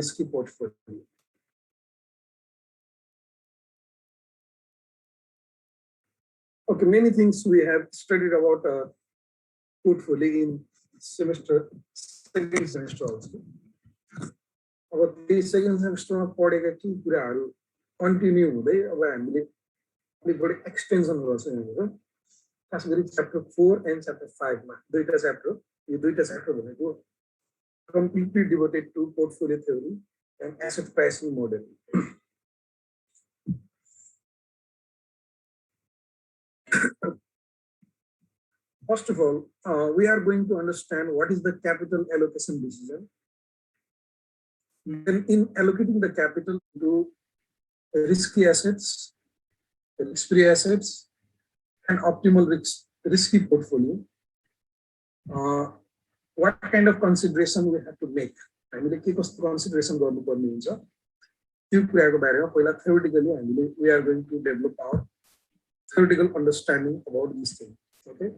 risky portfolio. Okay, many things we have studied about portfolio in second semester also. अब the second semester में पढ़ेगा कि कुराहरू continue हुँदै अब हामीले अलिक बढी एक्सटेन्सन गर्छौँ यहाँनिर खास गरी chapter 4 and chapter 5 मा दुईटा च्याप्टर यो दुईटा च्याप्टर भनेको completely devoted to portfolio theory and asset pricing model. First of all, we are going to understand what is the capital allocation decision. Then in allocating the capital to risky assets, risk-free assets, and optimal risky portfolio, what kind of consideration we have to make? हामीले के कस्तो consideration गर्नुपर्ने हुन्छ त्यो कुराको बारेमा पहिला theoretically हामीले we are going to develop our theoretical understanding about this thing. Okay.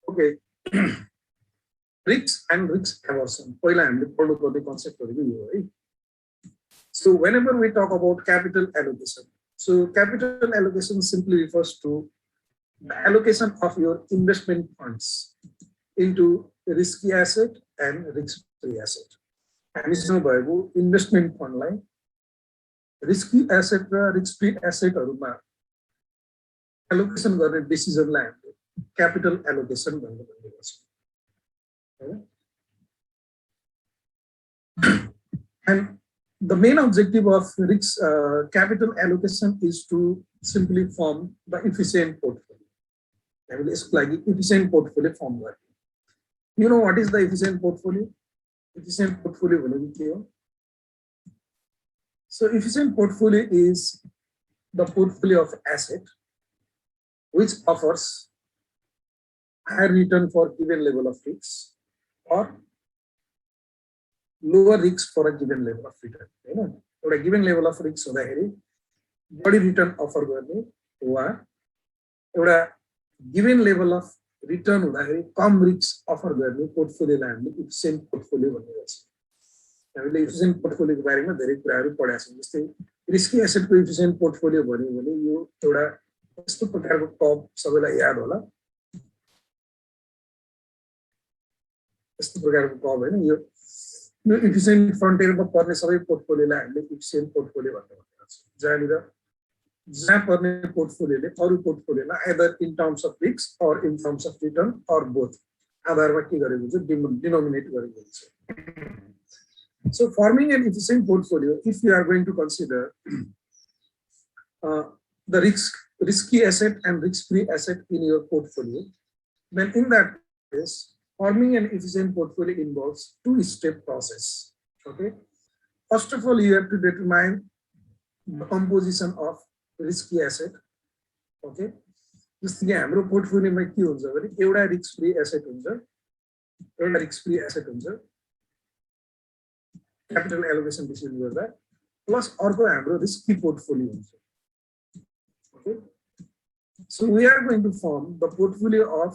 Okay. Risks and risk aversion. पहिला हामीले पढ्नुपर्ने कन्सेप्टहरु यो है. So whenever we talk about capital allocation, so capital allocation simply refers to the allocation of your investment funds into risky asset and risk-free asset. हामीसँग भएको investment fund लाई risky asset र risk-free asset हरुमा allocation गर्ने decision लाई हामीले capital allocation भनेर भन्ने गर्छौं. And the main objective of capital allocation is to simply form the efficient portfolio. हामीले यसको लागि efficient portfolio form गर्ने. You know what is the efficient portfolio? Efficient portfolio भनेको के हो? So efficient portfolio is the portfolio of asset which offers higher return for given level of risk or lower risk for a given level of return. You know, for a given level of risk हुँदाखेरि बढी return offer गर्ने वा एउटा given level of return हुँदाखेरि कम risk offer गर्ने पोर्टफोलियोलाई हामीले efficient portfolio भन्ने गर्छौं. हामीले efficient portfolio को बारेमा धेरै कुराहरू पढाएका छौं. जस्तै risky asset को efficient portfolio भन्यो भने यो एउटा यस्तो प्रकारको कर्व सबैलाई याद होला. यस्तो प्रकारको कर्व हैन यो efficient फ्रन्टियरमा पर्ने सबै पोर्टफोलियोलाई हामीले efficient portfolio भनेर भन्छौं. जहाँ पर्ने पोर्टफोलियोले अरु पोर्टफोलियोलाई either in terms of risk or in terms of return or both आधारमा के गरेको हुन्छ denominate गरेको हुन्छ. So forming an efficient portfolio, if you are going to consider the risky asset and risk-free asset in your portfolio, then in that case, forming an efficient portfolio involves two-step process. Okay. First of all, you have to determine the composition of risky asset. Okay. जस्तै कि हाम्रो पोर्टफोलियोमा के हुन्छ भने एउटा risk-free asset हुन्छ, एउटा risk-free asset हुन्छ. Capital allocation decision गर्दा plus अर्को हाम्रो risky portfolio हुन्छ. Okay. So we are going to form the portfolio of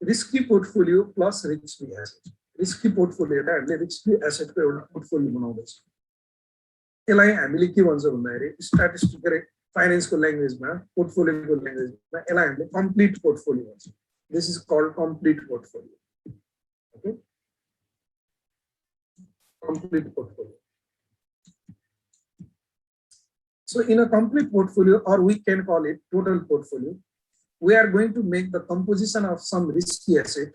risky portfolio plus risk-free asset. Risky portfolio लाई हामीले risk-free asset को एउटा portfolio बनाउँदै छौं. यसलाई हामीले के भन्छौं भन्दाखेरि statistical finance को ल्याङ्ग्वेजमा portfolio को ल्याङ्ग्वेजमा यसलाई हामीले complete portfolio भन्छौं. This is called complete portfolio. Okay. Complete portfolio. So in a complete portfolio, or we can call it total portfolio, we are going to make the composition of some risky asset,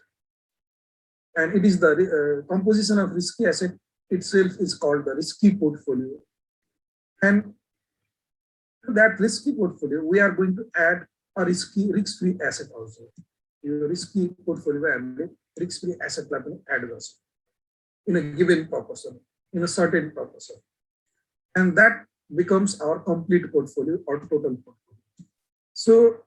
and it is the composition of risky asset itself is called the risky portfolio. And to that risky portfolio, we are going to add a risk-free asset also. Your risky portfolio and risk-free asset level add also in a given proportion, in a certain proportion, and that becomes our complete portfolio or total portfolio. So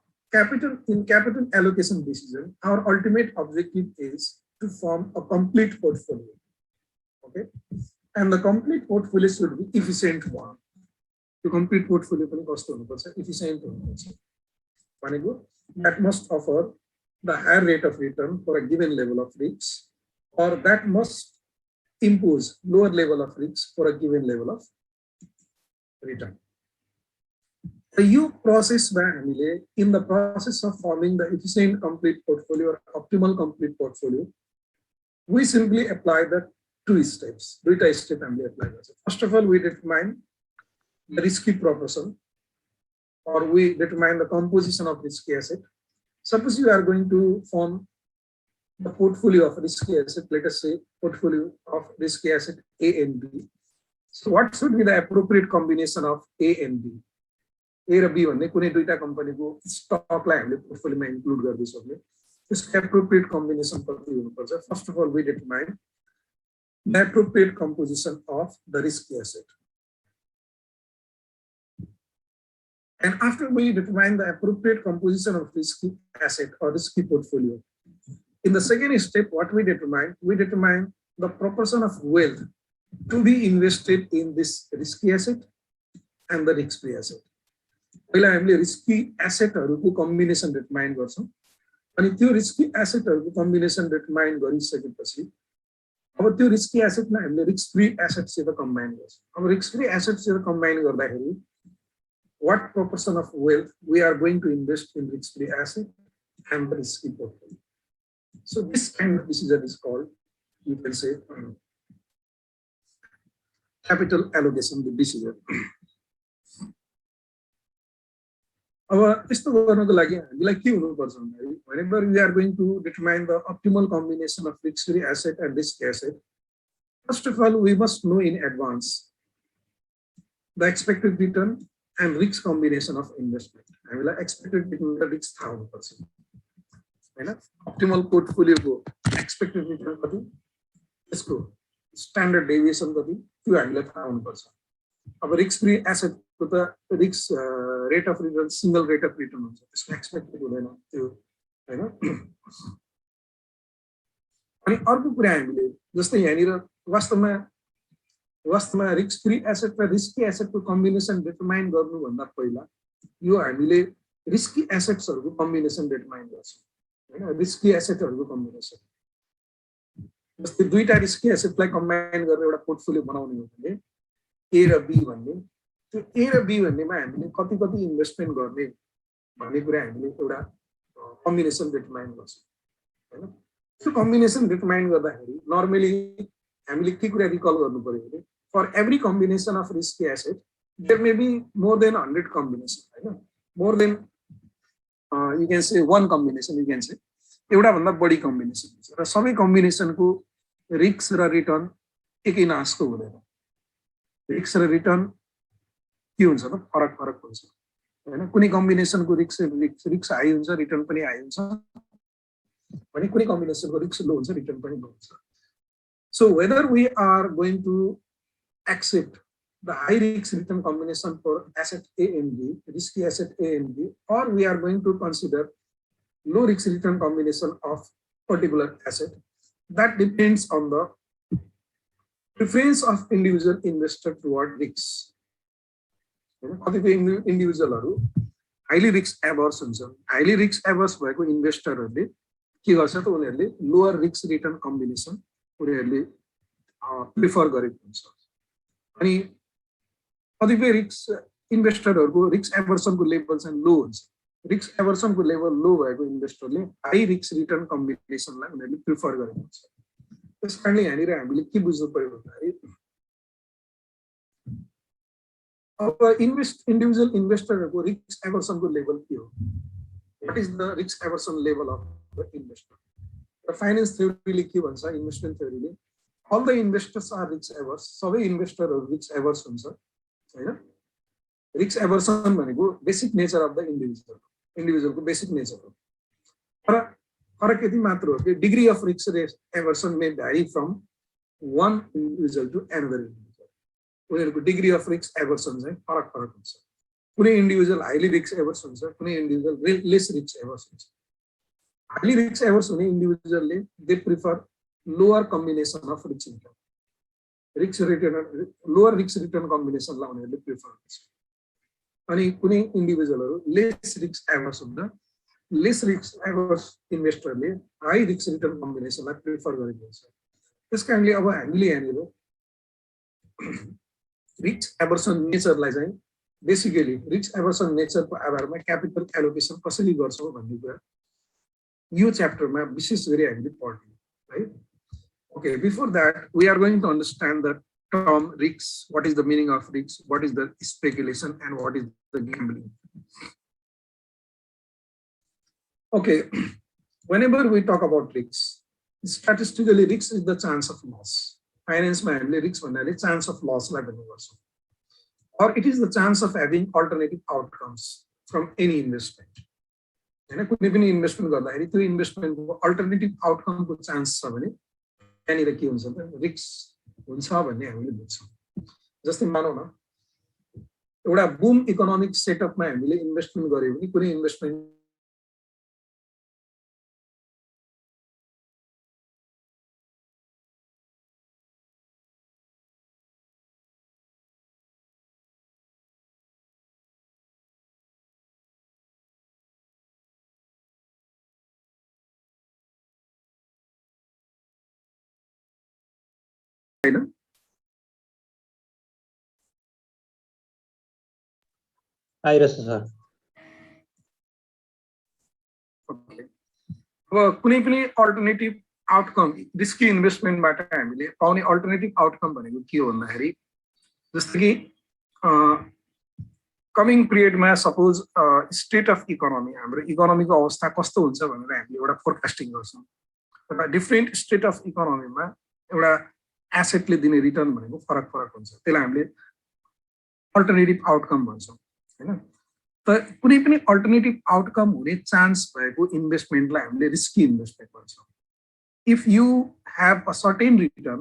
in capital allocation decision, our ultimate objective is to form a complete portfolio. Okay, and the complete portfolio should be efficient one. The complete portfolio पनि कस्तो हुनुपर्छ, efficient हुनुपर्छ. that must offer the higher rate of return for a given level of risk, or that must impose lower level of risk for a given level of return. यो प्रोसेसमा हामीले in the process of forming the efficient complete portfolio or optimal complete portfolio, we simply apply the two steps. दुईटा step हामीले apply गर्छ. First of all, we determine the risky proportion, or we determine the composition of risky asset. Suppose you are going to form the portfolio of risky asset, let us say portfolio of risky asset A and B. So what should be the appropriate combination of A and B? A र B भन्ने कुनै दुईटा कम्पनीको स्टकलाई हामीले पोर्टफोलियोमा include गर्दैछौँ भने त्यसको appropriate combination कति हुनुपर्छ? First of all we determine the appropriate composition of the risky asset. And after we determine the appropriate composition of risky asset or risky portfolio, in the second step, what we determine the proportion of wealth to be invested in this risky asset and the risk-free asset. पहिला हामीले risky एसेटहरुको combination determine गर्छौं अनि त्यो risky एसेटहरुको combination determine गरिसकेपछि अब त्यो risky एसेटलाई हामीले risk free एसेटसित combine गर्छौं. अब रिस्क फ्री एसेटसित कम्बाइन गर्दाखेरि what proportion of wealth we are going to invest in risk free asset and the risky portfolio. So this kind of decision is called, you can say, capital allocation decision. अब यस्तो गर्नको लागि हामीलाई के हुनुपर्छ भन्दाखेरि whenever we are going to determine the optimal combination of risk free asset and risk asset, first of all we must know in advance the expected return and risk combination of investment. हामीलाई expected return र risk थाहा हुनुपर्छ हैन. optimal portfolio को expected return कति, यसको standard deviation कति, त्यो हामीलाई थाहा हुनुपर्छ. अब risk free asset को त risk rate of return single rate of return हुन्छ, त्यसको expected हुँदैन त्यो हैन. अनि अर्को कुरा हामीले जस्तै यहाँनिर वास्तवमा रिस्क फ्री एसेट र रिस्की एसेटको कम्बिनेसन डिटरमाइन गर्नु भन्दा पहिला यो हामीले रिस्की एसेट्सहरुको कम्बिनेसन डिटरमाइन गर्छौं हैन. रिस्की एसेटहरुको कम्बिनेसन जस्तै दुईटा रिस्की एसेटलाई कम्बाइन गरेर एउटा पोर्टफोलियो बनाउने हो भने ए र बी भन्ने, त्यो ए र बी भन्नेमा हामीले कति कति इन्भेस्टमेन्ट गर्ने भन्ने कुरा हामीले एउटा कम्बिनेसन डिटरमाइन गर्छौं हैन. त्यो कम्बिनेसन डिटरमाइन गर्दाखेरि नर्मली हामीले के कुरा रिकल गर्नु पर्यो भने for every combination of risky asset there may be more than 100 combination हैन. more than you can say one combination, you can say एउटा भन्दा बढी कम्बिनेसन हुन्छ र सबै कम्बिनेसनको रिस्क र रिटर्न एकै नासको हुँदैन. रिस्क र रिटर्न के हुन्छ त फरक हुन्छ हैन. कुनै कम्बिनेसनको रिस्क हाई हुन्छ, रिटर्न पनि हाई हुन्छ भने कुनै कम्बिनेसनको रिस्क लो हुन्छ, रिटर्न पनि लो हुन्छ. So whether we are going to accept the high risk return combination for asset A and B, risky asset A and B, or we are going to consider low risk return combination of particular asset, that depends on the preference of individual investor toward risks. Individual highly risk averse हुन्छ. Highly risk averse भएको इन्भेस्टरहरुले के गर्छ त उनीहरुले lower risk return combination उनीहरुले prefer गरेको हुन्छ. अनि कतिपय रिस्क इन्भेस्टरहरुको रिस्क एभर्सनको लेभल चाहिँ लो हुन्छ. रिस्क एभर्सनको लेभल लो भएको इन्भेस्टरले हाई रिस्क रिटर्न कम्बिनेसनलाई उनीहरुले प्रिफर गरेको हुन्छ. त्यसकारणले यहाँनिर हामीले के बुझ्नु पर्यो भन्दाखेरि अब इन्डिभिजुअल इन्भेस्टरहरुको रिस्क एभर्सनको लेभल के हो? What is the risk aversion level of the investor? Finance थ्योरीले के भन्छ, इन्भेस्टमेन्ट थ्योरीले all the investors are risk averse. सबै इन्भेस्टरहरु रिस्क एभर्स हुन्छ हैन. रिस्क एभर्सन भनेको बेसिक नेचर अफ द इन्डिभिजुअलको बेसिक नेचर हो. तर फरक यति मात्र हो कि degree of risk aversion may vary from one individual to another individual. उनीहरुको डिग्री अफ रिस्क एभर्सन चाहिँ फरक हुन्छ. कुनै इन्डिभिजुअल हाइली रिस्क एभर्स हुन्छ, कुनै इन्डिभिजुअल लेस रिस्क एभर्स हुन्छ. हाइली रिस्क एभर्स हुने इन्डिभिजुअलले they prefer lower combination of risk return, lower risk return combination ला उनीहरुले प्रिफर गर्छ. अनि कुनै इन्डिभिजुअलहरु लेस रिस्क एभर्स हुन्छ लेस रिस्क एभर्स इन्भेस्टरले हाई रिस्क रिटर्न कम्बिनेसनलाई प्रिफर गरेको हुन्छ त्यसकारणले अब हामीले यहाँनिर रिस्क एभर्सन नेचरलाई चाहिँ बेसिकली रिस्क एभर्सन नेचरको आधारमा क्यापिटल एलोकेसन कसरी गर्छौं भन्ने कुरा यो च्याप्टरमा विशेष गरी हामीले पढ्यौं है okay before that we are going to understand the term risks what is the meaning of risks what is the speculation and what is the gambling okay whenever we talk about risks statistically risks is the chance of loss finance ma hamile risks bhannaले chance of loss lai भन्ने गर्छौं or it is the chance of having alternative outcomes from any investment हैन कुनै पनि investment गर्दाखेरि त्यो इन्भेस्टमेन्टको alternative आउटकमको chance छ भने त्यहाँनिर के हुन्छ त रिस्क हुन्छ भन्ने हामीले बुझ्छौं जस्तै मानौ न एउटा बुम इकोनोमिक सेटअपमा हामीले इन्भेस्टमेन्ट गर्यो भने कुनै इन्भेस्टमेन्ट हैन आइरहेछ सर ओके अब कुनै पनि अल्टरनेटिभ आउटकम रिस्की इन्भेस्टमेन्टबाट हामीले पाउने अल्टरनेटिभ आउटकम भनेको के हो भन्दाखेरि जस्तै कि कमिङ पिरियडमा सपोज स्टेट अफ इकोनोमी हाम्रो इकोनोमीको अवस्था कस्तो हुन्छ भनेर हामीले एउटा फोरकास्टिङ गर्छौं एउटा डिफरेन्ट स्टेट अफ इकोनोमीमा एउटा एसेटले दिने रिटर्न भनेको फरक फरक हुन्छ त्यसलाई हामीले अल्टरनेटिभ आउटकम भन्छौं हैन त कुनै पनि अल्टरनेटिभ आउटकम हुने चान्स भएको इन्भेस्टमेन्टलाई हामीले रिस्की इन्भेस्टमेन्ट भन्छौं if you have a certain return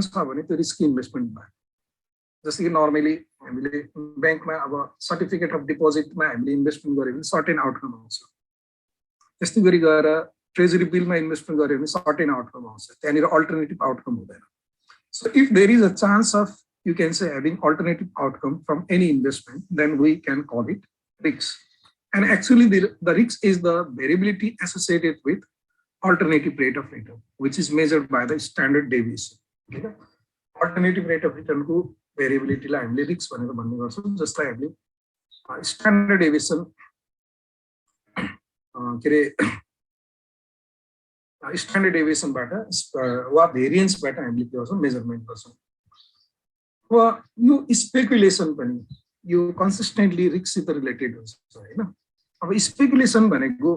छ भने त्यो रिस्की इन्भेस्टमेन्ट भयो जस्तै कि नर्मली हामीले बैंकमा अब सर्टिफिकेट अफ डिपोजिटमा हामीले इन्भेस्टमेन्ट गर्यो भने सर्टेन आउटकम आउँछ त्यस्तै गरी गएर ट्रेजरी बिलमा इन्भेस्टमेन्ट गर्यो भने सर्टेन आउटकम आउँछ त्यहाँनिर अल्टरनेटिभ आउटकम हुँदैन so if there is a chance of you can say having alternative outcome from any investment then we can call it risk and actually the risk is the variability associated with alternative rate of return which is measured by the standard deviation okay alternative rate of return ko variability लाई हामीले risk भनेर भन्ने गर्छौं जसलाई हामीले standard deviation के रे standard deviation बाट वा variance बाट हामीले के गर्छौं मेजरमेन्ट गर्छौं अब यो स्पेकुलेसन पनि यो कन्सिस्टेन्टली रिस्कसित रिलेटेड हुन्छ हैन अब स्पेकुलेसन भनेको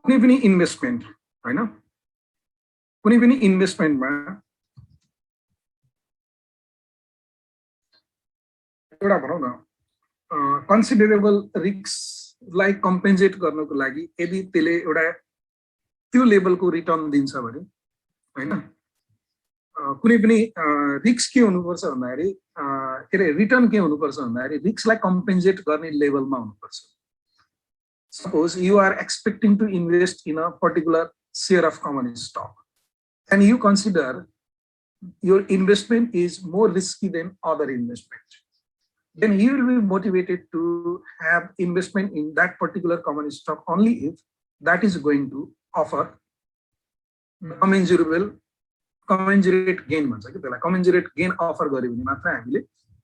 कुनै पनि इन्भेस्टमेन्ट हैन कुनै पनि इन्भेस्टमेन्टमा एउटा भनौं न कन्सिडरेबल रिस्कलाई कम्पेन्सेट गर्नको लागि यदि त्यसले एउटा त्यो लेभलको रिटर्न दिन्छ भने हैन कुनै पनि रिस्क के हुनुपर्छ भन्दाखेरि के रे रिटर्न के हुनुपर्छ भन्दाखेरि रिस्कलाई कम्पेन्सेट गर्ने लेभलमा हुनुपर्छ suppose you are expecting to invest in a particular share of common stock and you consider your investment is more risky than other investment, then you will be motivated to have investment in that particular common stock only if that is going to offer commensurate gain भन्छ के त्यसलाई commensurate gain offer गर्यो भने मात्र हामीले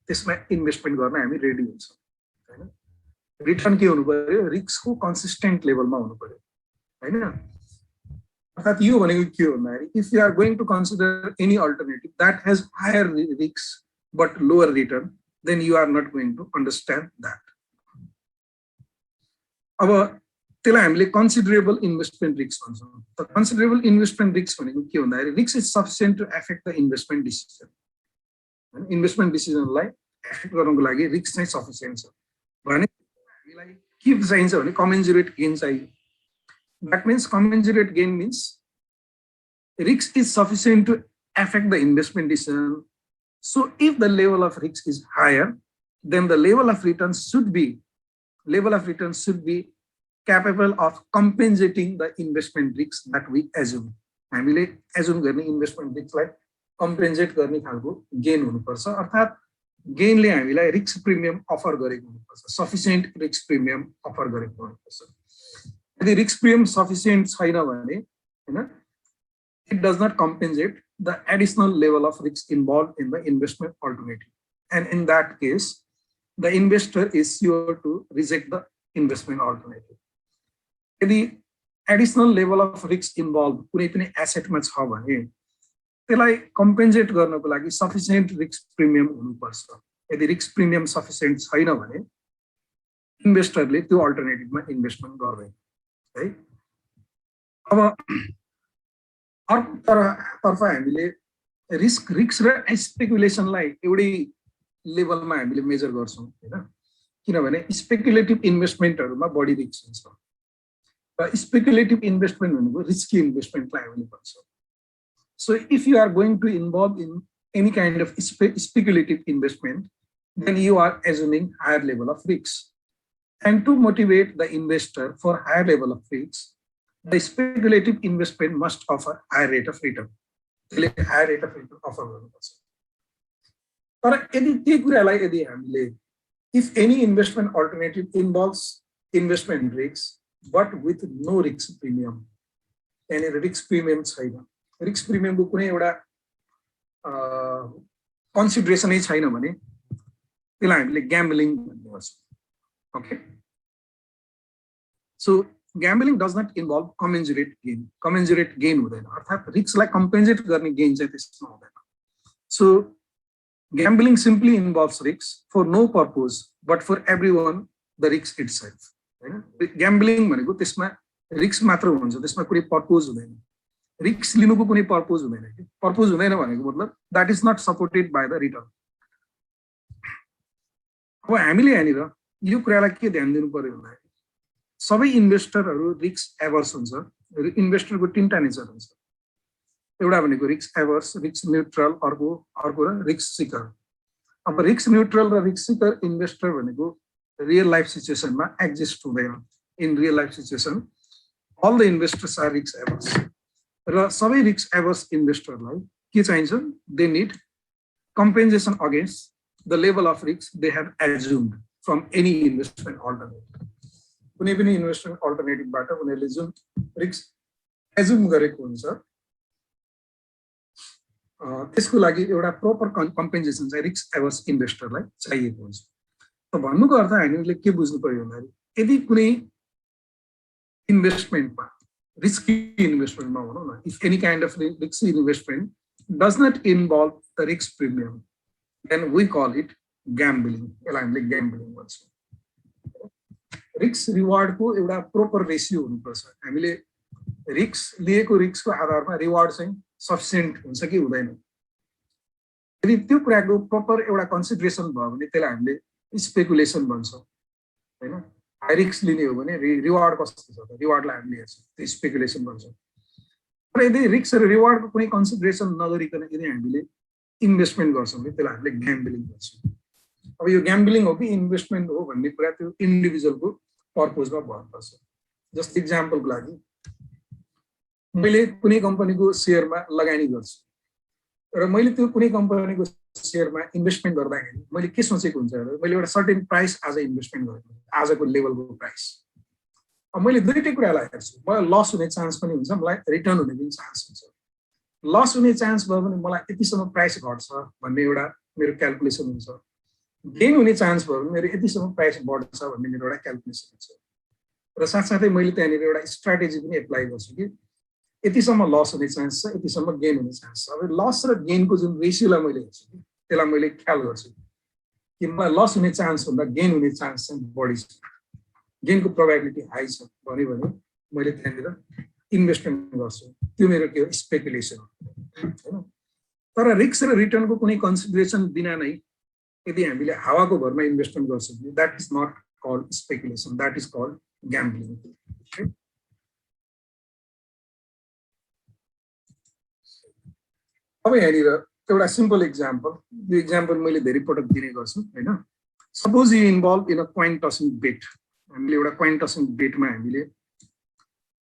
त्यसमा investment गर्न हामी रेडी हुन्छौं हैन रिटर्न के हुनु पर्यो रिस्क को कन्सिस्टेन्ट लेभलमा हुनु पर्यो हैन अर्थात यो भनेको के हो भन्दाखेरि if you are going to consider any alternative that has higher risk but lower return then you are not going to understand that. अब त्यसलाई हामीले considerable investment risk भन्छौं. The considerable investment risk भनेको के भन्दाखेरि risk is sufficient to affect the investment decision. इन्भेस्टमेन्ट डिसिजनलाई affect गर्नको लागि रिस्क चाहिँ सफिसिएन्ट छ. भने हामीलाई के चाहिन्छ भने commensurate gain चाहियो. That means commensurate gain means risk is sufficient to affect the investment decision. So if the level of risk is higher, then the level of return should be capable of compensating the investment risk that we assume. हामीले assume गर्ने investment risk like compensate गर्ने खालको gain हुनुपर्छ, अर्थात् गेनले हामीलाई risk premium offer गरेको हुनुपर्छ, sufficient risk premium offer गरेको हुनुपर्छ। यदि रिस्क प्रिमियम सफिसिएन्ट छैन भने हैन, it does not compensate the additional level of risk involved in the investment alternative, and in that case the investor is sure to reject the investment alternative. यदि additional level of risk involve कुनै पनि एसेटमा छ भने त्यसलाई compensate गर्नको लागि sufficient risk premium हुनुपर्छ। यदि रिस्क प्रिमियम सफिसिएन्ट छैन भने इन्भेस्टरले त्यो अल्टरनेटिभमा इन्भेस्टमेन्ट गर्दैन है। अब अर्कोतर्फ हामीले रिस्क र स्पेकुलेसनलाई एउटै लेभलमा हामीले मेजर गर्छौँ हैन, किनभने स्पेकुलेटिभ इन्भेस्टमेन्टहरुमा बढी रिस्क हुन्छ र स्पेकुलेटिभ इन्भेस्टमेन्ट भनेको रिस्की इन्भेस्टमेन्टलाई हामीले भन्छौँ। So if you are going to involve in any kind of speculative investment, then you are assuming higher level of risk. And to motivate the investor for higher level of risk, the speculative investment must offer higher rate of return. Higher rate of return offer गर्नुपर्छ। तर यदि त्यो कुरालाई यदि हामीले if any investment alternative involves investment risk but with no risk premium, यानी risk premium छैन, risk प्रिमियमको कुनै एउटा कन्सिडरेसनै छैन भने त्यसलाई हामीले ग्याम्बलिङ भन्ने गर्छौँ। Okay, so gambling does not involve commensurate gain. Commensurate gain हुँदैन, अर्थात् रिस्कलाई कम्पेन्सेट गर्ने गेन चाहिँ त्यसमा हुँदैन। So gambling simply involves risk for no purpose but for everyone the risk itself हैन। ग्याम्बलिङ भनेको त्यसमा रिस्क मात्र हुन्छ, त्यसमा कुनै पर्पज हुँदैन, रिस्क लिनुको कुनै पर्पज हुँदैन कि। पर्पज हुँदैन भनेको मतलब that is not supported by the return. अब हामीले यहाँनिर यो कुरालाई के ध्यान दिनु पर्यो भन्दाखेरि सबै इन्भेस्टरहरू रिस्क एभर्स हुन्छ। इन्भेस्टरको तीनटा नेचर हुन्छ, एउटा भनेको रिस्क एभर्स, रिस्क न्युट्रल, अर्को र रिस्क सिकर। अब रिस्क न्युट्रल र रिस्क सिकर इन्भेस्टर भनेको रियल लाइफ सिचुएसनमा एक्जिस्ट हुँदैन। In real life situation all the investors are risk averse, र सबै रिस्क एभर्स इन्भेस्टरलाई के चाहिन्छ? They need compensation against the level of risk they have assumed from any investment alternative. कुनै पनि इन्भेस्टमेन्ट अल्टरनेटिभबाट उनीहरूले जुन रिस्क एज्युम गरेको हुन्छ त्यसको लागि एउटा प्रोपर कम्पेन्सेसन चाहिँ रिस्क एभर्स इन्भेस्टरलाई चाहिएको हुन्छ। त भन्नुको अर्थ हामीले के बुझ्नु पर्यो भन्दाखेरि यदि कुनै इन्भेस्टमेन्टमा risky investment ma bhanau na, if any kind of risky investment does not involve the risk premium, then we call it gambling. यसलाई हामीले gambling भन्छौँ। रिस्क रिवार्ड को एउटा प्रोपर रेसियो हुनुपर्छ। हामीले रिस्क लिएको रिस्कको आधारमा रिवार्ड चाहिँ सफिसिएन्ट हुन्छ कि हुँदैन। यदि त्यो कुराको प्रोपर एउटा कन्सिडरेसन भयो भने त्यसलाई हामीले स्पेकुलेसन भन्छौँ हैन। हाई रिस्क लिने हो भने रिवार्ड कस्तो छ त रिवार्डलाई हामीले हेर्छौँ, त्यो स्पेकुलेसन भन्छौँ। तर यदि रिस्क र रिवार्डको कुनै कन्सिडरेसन नगरिकन यदि हामीले इन्भेस्टमेन्ट गर्छौँ भने त्यसलाई हामीले ग्याम्बलिङ भन्छौँ। अब यो ग्याम्बलिङ हो कि इन्भेस्टमेन्ट हो भन्ने कुरा त्यो इन्डिभिजुअलको पर्पजमा भन्नुपर्छ। जस्तो इक्जाम्पलको लागि मैले कुनै कम्पनीको सेयरमा लगानी गर्छु र मैले त्यो कुनै कम्पनीको सेयरमा इन्भेस्टमेन्ट गर्दाखेरि मैले के सोचेको हुन्छ भने मैले एउटा सर्टेन प्राइस आज इन्भेस्टमेन्ट गरेको, आजको लेभलको प्राइस। अब मैले दुईटै कुरालाई हेर्छु, मलाई लस हुने चान्स पनि हुन्छ, मलाई रिटर्न हुने पनि चान्स हुन्छ। लस हुने चान्स भयो भने मलाई यतिसम्म प्राइस घट्छ भन्ने एउटा मेरो क्यालकुलेसन हुन्छ, गेन हुने चान्स भयो भने मेरो यतिसम्म प्राइस बढ्छ भन्ने मेरो एउटा क्यालकुलेसन हुन्छ। र साथसाथै मैले त्यहाँनिर एउटा स्ट्राटेजी पनि एप्लाई गर्छु कि यतिसम्म लस हुने चान्स छ, यतिसम्म गेन हुने चान्स छ। अब लस र गेनको जुन रेसियोलाई मैले हेर्छु कि त्यसलाई मैले ख्याल गर्छु कि मलाई लस हुने चान्स भन्दा गेन हुने चान्स चाहिँ बढी छ, गेनको प्रोबेबिलिटी हाई छ भने मैले त्यहाँनिर इन्भेस्टमेन्ट गर्छु। त्यो मेरो के हो? स्पेकुलेसन हो हैन। तर रिस्क र रिटर्नको कुनै कन्सिडरेसन बिना नै यदि हामीले हावाको भरमा इन्भेस्टमेन्ट गर्छौँ भने that is not called speculation, that is called gambling. अब यहाँनिर एउटा सिम्पल इक्जाम्पल, यो इक्जाम्पल मैले धेरै पटक दिने गर्छु हैन। Suppose you involve in a coin tossing bet, हामीले एउटा कोइन टसिङ बेटमा हामीले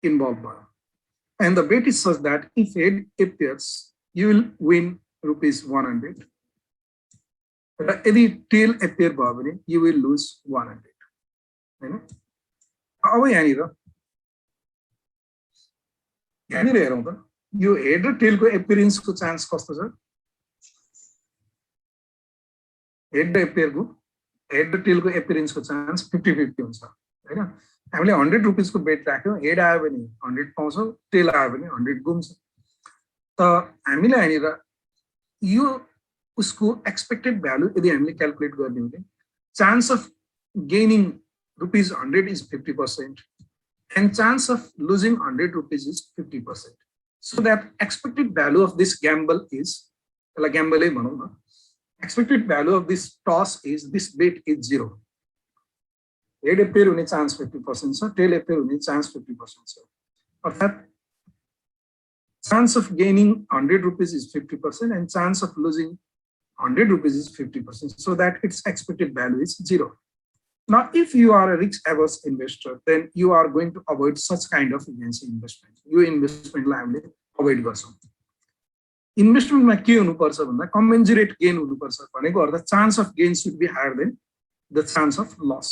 इन्भल्भ भयो, and the bet is such that if head appears you will win ₹100 र यदि टेल एपियर भयो भने you will lose 100 हैन अब यहाँनिर हेरौँ त यो हेड र टेलको एपियरेन्सको चान्स कस्तो छ हेड र टेलको एपियरेन्सको चान्स 50-50 हुन्छ हैन हामीले ₹100 को बेट राख्यौं हेड आयो भने 100 पाउँछौं टेल आयो भने 100 गुम्छ त हामीले यहाँनिर यो उसको एक्सपेक्टेड भ्यालु यदि हामीले क्याल्कुलेट गर्ने हो भने chance of gaining ₹100 is 50% and chance of losing ₹100 is 50%. So that expected value of this gamble is expected value of this toss is this bet is 0. Head appear hune chance 50% छ tail appear hune chance 50% छ अर्थात chance of gaining ₹100 is 50% and chance of losing ₹100 is 50%, so that its expected value is 0. Now, if you are a risk-averse investor, then you are going to avoid such kind of investment. You investment लाई हामीले avoid गर्छौं. Investment मा के हुनुपर्छ भन्दा commensurate gain हुनुपर्छ भनेको अर्थ chance of gain should be higher than the chance of loss.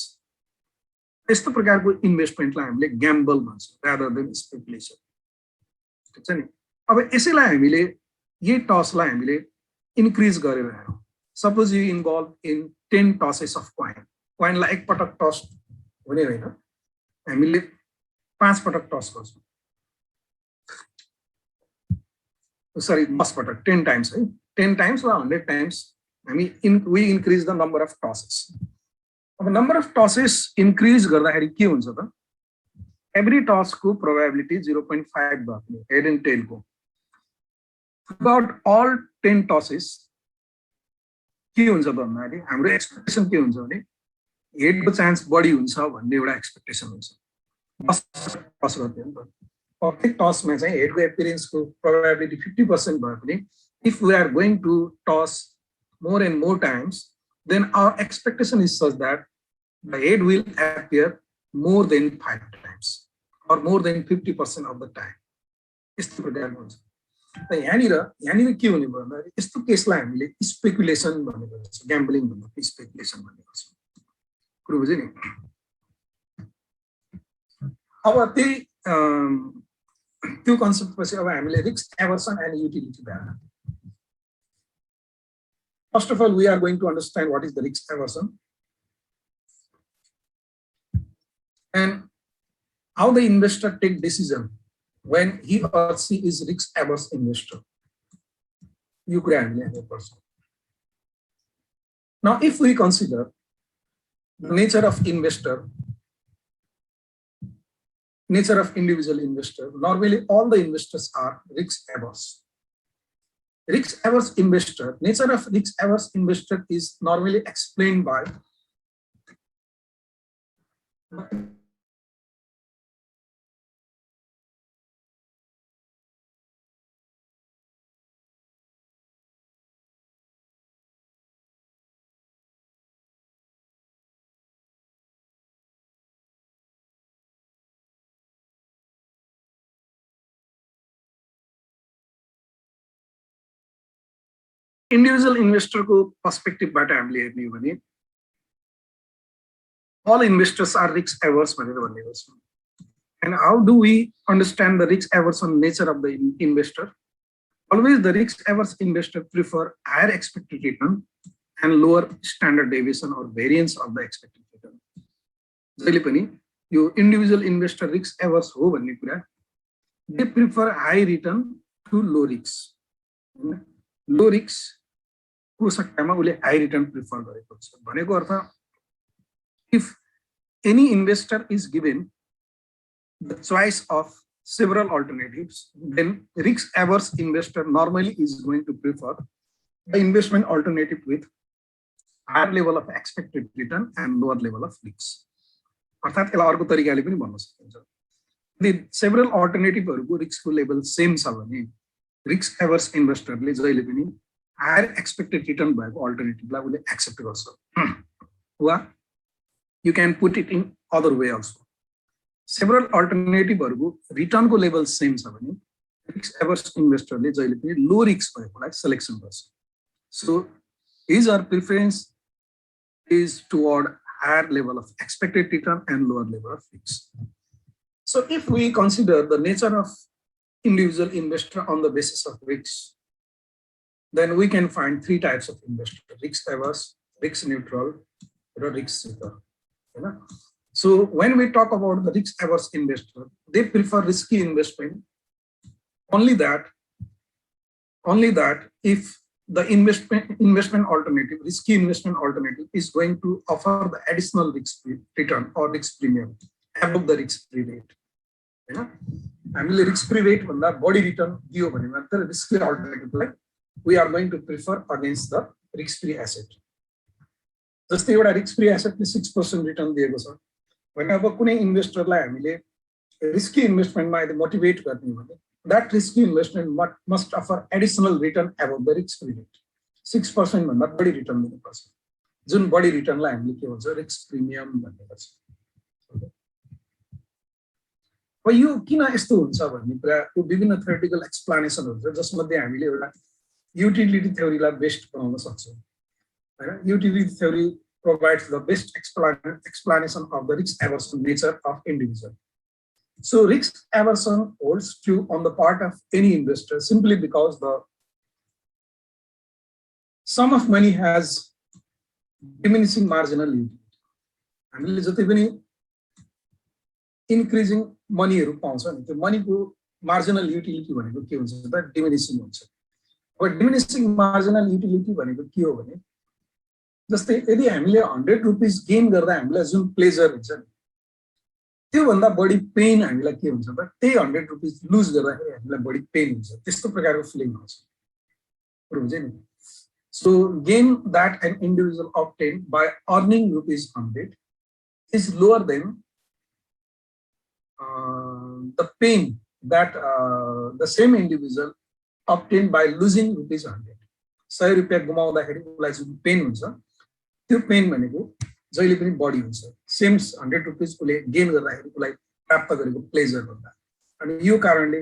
यस्तो प्रकारको इन्भेस्टमेन्ट लाई हामीले gamble भन्छौं rather than speculation. ठीक छ नि अब यसैलाई हामीले यही टस लाई हामीले इन्क्रिज गरेर हेरौं. Suppose you involve in 10 tosses of coin. कोइनलाई एक पटक टस हुने हैन हामीले 5 पटक टस गर्छौं सरी 10 पटक 10 टाइम्स है 10 टाइम्स वा 100 टाइम्स हामी we increase the number of tosses. अब नम्बर अफ टसेस इन्क्रिज गर्दाखेरि के हुन्छ त एभ्री टस को प्रोबेबिलिटी 0.5 भएको हेड एन्ड टेल को अबाउट ऑल 10 टसेस के हुन्छ भन्दाखेरि हाम्रो एक्सपेक्टेसन के हुन्छ भने हेड को चान्स बढी हुन्छ भन्ने एउटा एक्सपेक्टेसन हुन्छ टस गर्थे नि त प्रत्येक टसमा चाहिँ हेड को एपियरेन्स को प्रोबेबिलिटी 50% भए पनि if we are going to toss more and more times then our expectation is such that the head will appear more than 5 times or more than 50% of the time. यस्तो प्रकारको हुन्छ त यहाँनिर के हुने भन्दाखेरि यस्तो केसलाई हामीले स्पेकुलेसन भन्ने गर्छ ग्याम्बलिङ भन्दा स्पेकुलेसन भन्ने गर्छ कुरो बुझ्यो नि अब त्यो कन्सेप्ट पछि अब हामीले risk aversion and utility value. First of all, we are going to understand what is the risk aversion and how the investor take decision when he or she is risk averse investor. You could handle a person. Now, if we consider the nature of investor, nature of individual investor, normally all the investors are risk averse. Risk averse investor, nature of risk averse investor is normally explained by individual investor को perspective बाट हामीले हेर्ने हो भने all investors are risk averse भनेर भन्ने गर्छौं. And how do we understand the risk aversion nature of the investor? Always the risk averse investor prefer higher expected return and lower standard deviation or variance of the expected return. जहिले पनि यो individual investor risk averse हो भन्ने कुरा they prefer high return to low risk. Low risk को सट्टामा उले high return prefer गरेको छ भनेको अर्थ if any investor is given the choice of several alternatives then risk averse investor normally is going to prefer the investment alternative with higher level of expected return and lower level of risk. अर्थात यसलाई अर्को तरिकाले पनि भन्न सकिन्छ यदि several alternative हरुको risk को level same छ भने रिस्क एभर्स इन्भेस्टरले जहिले पनि higher expected return भएको अल्टरनेटिभलाई उले एक्सेप्ट गर्छ वा you can put it in other way also. Several alternative हरुको रिटर्न को लेभल सेम छ भने Risk averse investorले जहिले पनि लो रिस्क भएकोलाई सिलेक्सन गर्छ. So his or preference is toward higher level of expected return and lower level of risk. So if we consider the nature of individual investor on the basis of risk, then we can find three types of investor: risk averse, risk neutral, or risk seeker. So when we talk about the risk averse investor, they prefer risky investment only that if the investment alternative, risky investment alternative, is going to offer the additional risk return or risk premium above the risk free rate. हामीले risk free rate भन्दा बढी return दियो भने मात्र risky alternative लाई we are going to prefer against the risk free asset. जस्तै एउटा risk free asset ले 6% return दिएको छ भने अब कुनै इन्भेस्टरलाई हामीले risky investment मा यदि मोटिभेट गर्ने भने that risky investment must offer additional return above the risk free rate. 6% भन्दा बढी रिटर्न दिनुपर्छ. जुन बढी रिटर्नलाई हामीले के भन्छ रिस्क प्रिमियम भन्ने गर्छ. अब यो किन यस्तो हुन्छ भन्ने कुराको विभिन्न थ्योरेटिकल एक्सप्लेनेसनहरु छ जसमध्ये हामीले एउटा युटिलिटी थ्योरीलाई बेस्ट बनाउन सक्छौं. हैन, utility theory provides the best explanation of the risk aversion nature of individual. So risk aversion holds true on the part of any investor simply because the sum of money has diminishing marginal utility. हामीले जति पनि increasing money हरु पाउँछ नि त्यो money को marginal utility भनेको के हुन्छ त diminishing हुन्छ. अब diminishing marginal utility भनेको के हो भने जस्तै यदि हामीले 100 रुपैयाँ गेन गर्दा हामीलाई जुन प्लेजर हुन्छ नि त्यो भन्दा बढी पेन हामीलाई के हुन्छ त त्यही 100 रुपैयाँ लुज गर्दाखेरि हामीलाई बढी पेन हुन्छ. त्यस्तो प्रकारको फिलिङ आउँछ. हुन्छ नि. So gain that an individual obtained by earning ₹100 is lower than the pain that the same individual obtained by losing ₹100. 100 रुपैयाँ गुमाउँदाखेरि उलाई जुन पेन हुन्छ त्यो पेन भनेको जहिले पनि बढी हुन्छ. सेम 100 रुपैयाँ उले गेन गर्दाखेरि उलाई प्राप्त गरेको प्लेजर भन्दा. अनि यो कारणले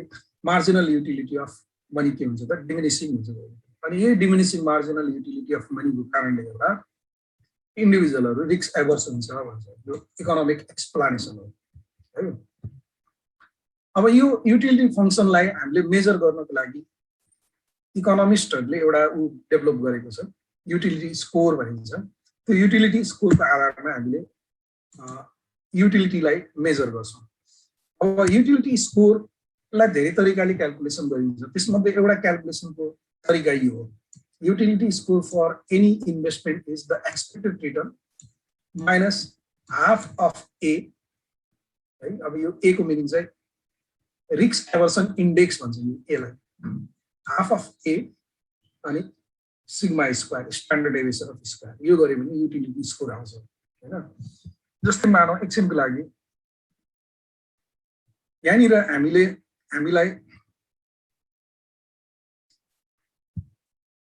मार्जिनल युटिलिटी अफ मनी के हुन्छ त डिमिनिशिङ हुन्छ. अनि यो डिमिनिशिङ मार्जिनल युटिलिटी अफ मनी को कारणले गर्दा इन्डिभिजुअलहरु रिस्क एभर्स हुन्छ भन्छ. यो इकोनोमिक एक्सप्लेनेसन हो. है. अब यो युटिलिटी फंक्सनलाई हामीले मेजर गर्नको लागि इकोनोमिस्टहरुले एउटा डेभलप गरेको छ युटिलिटी स्कोर भनिन्छ. त्यो युटिलिटी स्कोरको आधारमा हामीले युटिलिटीलाई मेजर गर्छौं. अब युटिलिटी स्कोरलाई धेरै तरिकाले क्याल्कुलेसन गरिन्छ. त्यसमध्ये एउटा क्याल्कुलेसनको तरिका यो हो. Utility score for any investment is the expected return minus half of A. है. अब यो ए को मिनिङ चाहिँ रिस्क एभर्सन इन्डेक्स भन्छ यो ए लाई. हाफ अफ ए अनि sigma square standard deviation of square यो गरे भने युटिलिटी स्कोर आउँछ. हैन. जस्तै मानौ एकछिनको लागि यहाँनिर हामीलाई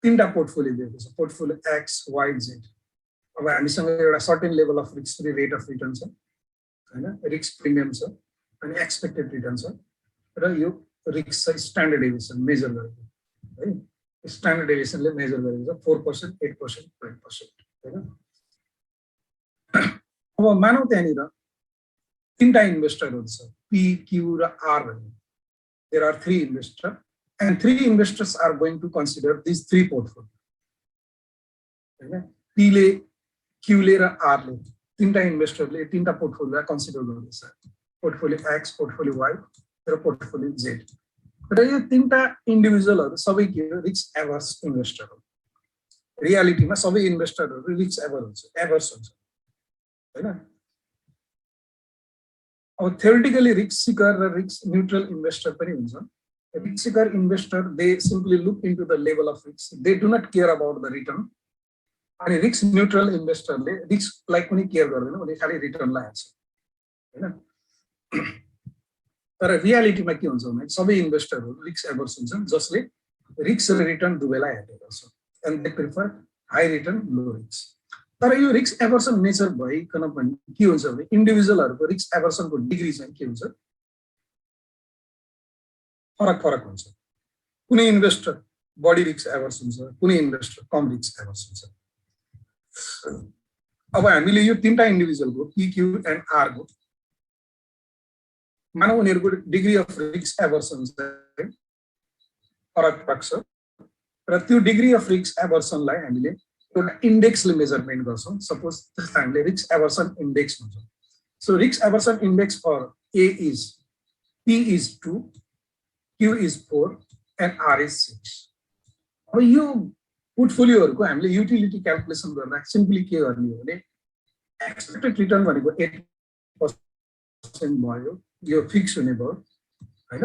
तीनटा पोर्टफोलियो दिएको छ. Portfolio X Y Z. अब हामीसँग एउटा certain level of risk free rate of return छ. हैन. रिस्क प्रिमियम छ अनि एक्सपेक्टेड रिटर्न छ र यो रिस्क चाहिँ स्ट्यान्डर्ड डेभिएसन मेजर गरेको है. स्ट्यान्डर्ड डेभिएसनले मेजर गरेको छ 4%, 8%, 12%. हैन. अब मानौ त्यहाँनिर तीनटा इन्भेस्टरहरु छ पी क्यू र आर भन्ने. There are 3 investor and 3 investors are going to consider these 3 portfolio. हैन. पी ले क्यू ले र आर ले तीनटा इन्भेस्टरले तीनटा पोर्टफोलियो कन्सिडर गर्दैछ. पोर्टफोलियो एक्स, पोर्टफोलियो वाइ र पोर्टफोलियो जेड. र यो तीनटा इन्डिभिजुअलहरु सबै के हो रिस्क एभर्स इन्भेस्टर हो. रियालिटीमा सबै इन्भेस्टरहरु रिस्क एभर्स हुन्छ. हैन. अब थ्योरेटिकली रिस्क सिकर र रिस्क न्यूट्रल इन्भेस्टर पनि हुन्छ. Risk seeker investor, they simply look into the level of risk. They do not care about the return. And risk neutral investor ले risk like पनि care गर्दैन. उनीले खाली return लाई हेर्छ. हैन. तर रियालिटीमा के हुन्छ भने सबै इन्भेस्टरहरु रिस्क एभर्स हुन्छन् जसले रिस्क र रिटर्न दुवैलाई हेर्ने गर्छ. And they prefer high return low risk. तर यो रिस्क एभर्सन नेचर भइकन पनि के हुन्छ भने इन्डिभिजुअलहरुको रिस्क एभर्सनको डिग्री चाहिँ के हुन्छ फरक फरक हुन्छ कुनै इन्भेस्टर बढी रिस्क एभर्स हुन्छ कुनै इन्भेस्टर कम रिस्क एभर्स हुन्छ अब हामीले यो तीनटा इन्डिभिजुअलको पी क्यू एन्ड आर को मानव उनीहरूको डिग्री अफ रिस्क एभर्सन चाहिँ फरक फरक छ र त्यो डिग्री अफ रिस्क एभर्सनलाई हामीले एउटा इन्डेक्सले मेजरमेन्ट गर्छौं सपोज हामीले रिस्क एभर्सन इन्डेक्स भन्छौं so risk aversion index for A is P is 2 Q is 4 and R is 6 अब यो पोर्टफोलियोहरुको हामीले युटिलिटी क्याल्कुलेसन गर्दा सिम्पली के गर्ने हो भने एक्सपेक्टेड रिटर्न भनेको 8% भयो यो फिक्स हुने भयो हैन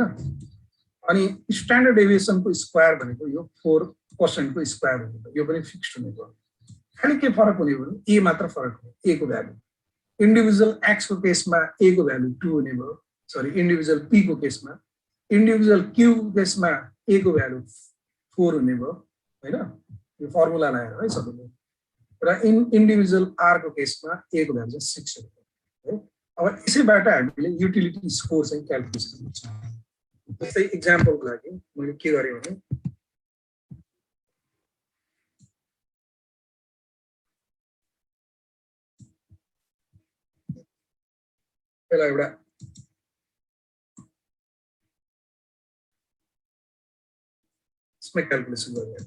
अनि स्ट्यान्डर्ड डेभिएसनको स्क्वायर भनेको यो 4% को स्क्वायर हुने भयो यो पनि फिक्स्ड हुने भयो खाली के फरक हुने भने ए मात्र फरक हो ए को भ्यालु इन्डिभिजुअल एक्स को केसमा ए को भ्यालु 2 हुने भयो सरी इन्डिभिजुअल पी को केसमा इन्डिभिजुअल क्यू को केसमा ए को भ्यालु 4 हुने भयो हैन यो फर्मुला लगाएर है सबैले र इन्डिभिजुअल आर को केसमा ए को भ्यालु 6 हुने भयो है अब यसैबाट हामीले युटिलिटी स्कोर चाहिँ क्याल्कुलेसन गर्छौं जस्तै एक्जाम्पलको लागि मैले के गरे भने यसलाई एउटा यसमा क्याल्कुलेसन गर्ने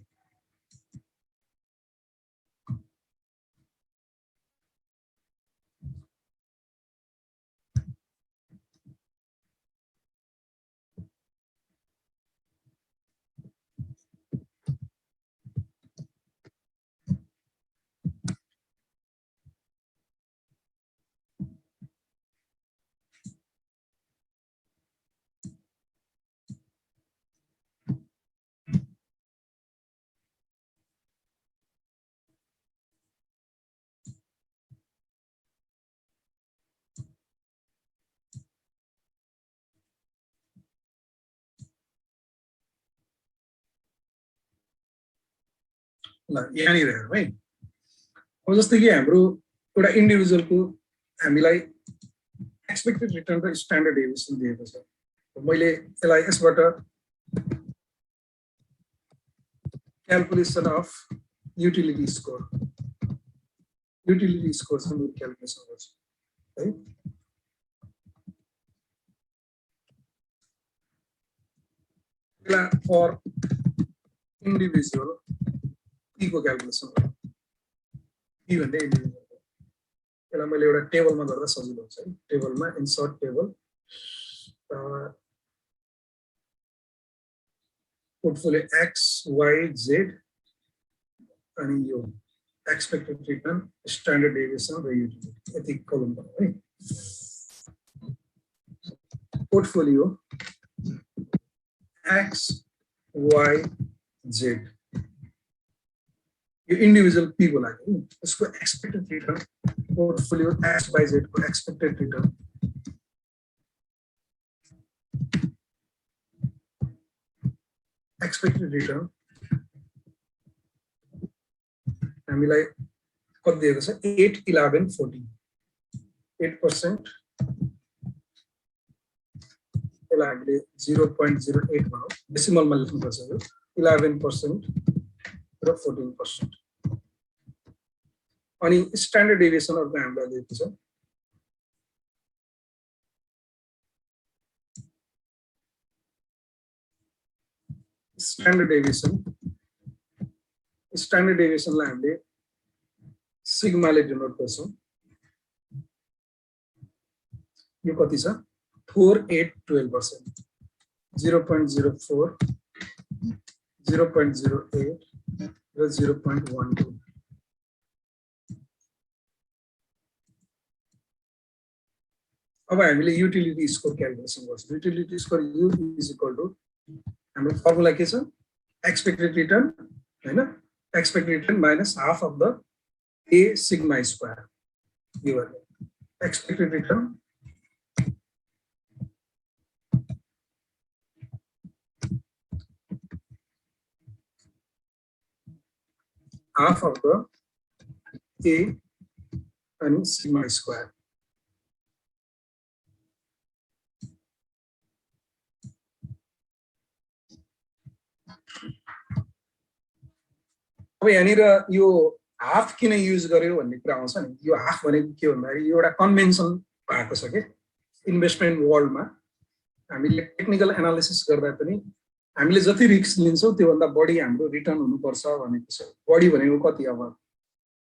ल यहाँनिर हेरौँ है अब जस्तै कि हाम्रो एउटा इन्डिभिजुअलको हामीलाई एक्सपेक्टेड रिटर्न र स्ट्यान्डर्ड डेभिएसन दिएको छ मैले यसलाई यसबाट क्याल्कुलेसन अफ युटिलिटी स्कोर चाहिँ मैले क्याल्कुलेसन गर्छु है फर इन्डिभिजुअल P को क्याल्कुलेसन गर्नु P भन्ने इन्डिभिजुअल यसलाई मैले एउटा टेबलमा गर्दा सजिलो हुन्छ है टेबलमा insert table portfolio X Y Z अनि यो एक्सपेक्टेड रिटर्न स्ट्यान्डर्ड डेभिएसन र युटिलिटी यति कलम गर्नु है पोर्टफोलियो एक्स वाई जेड यो इन्डिभिजुअल पी को लागि यसको expected return portfolio X Y Z को एक्सपेक्टेड रिटर्न हामीलाई कति दिएको छ 8 11 14 8% यसलाई हामीले 0.08 भनौं डेसिमलमा लेख्नुपर्छ यो 11% र 14% अनि स्ट्यान्डर्ड डेभिएसन अर्को हामीलाई दिएको छ स्ट्यान्डर्ड डेभिएसनलाई हामीले सिग्माले डिनोट गर्छौं यो कति छ 4.812% 0.04 0.08 र 0.12 अब हामीले युटिलिटी स्कोर क्याल्कुलेसन गर्छौं utility score U is equal to हाम्रो फर्मुला के छ एक्सपेक्टेड रिटर्न हैन expected return minus half of the A sigma square यो हो expected return half of the A and sigma square. अब यहाँनिर यो हाफ किन युज गर्यो भन्ने कुरा आउँछ नि। यो हाफ भनेको के भन्दाखेरि यो एउटा कन्भेन्सन भएको छ के इन्भेस्टमेन्ट वर्ल्डमा। हामीले टेक्निकल एनालिसिस गर्दा पनि हामीले जति रिस्क लिन्छौँ त्योभन्दा बढी हाम्रो रिटर्न हुनुपर्छ भनेको छ। बढी भनेको कति, अब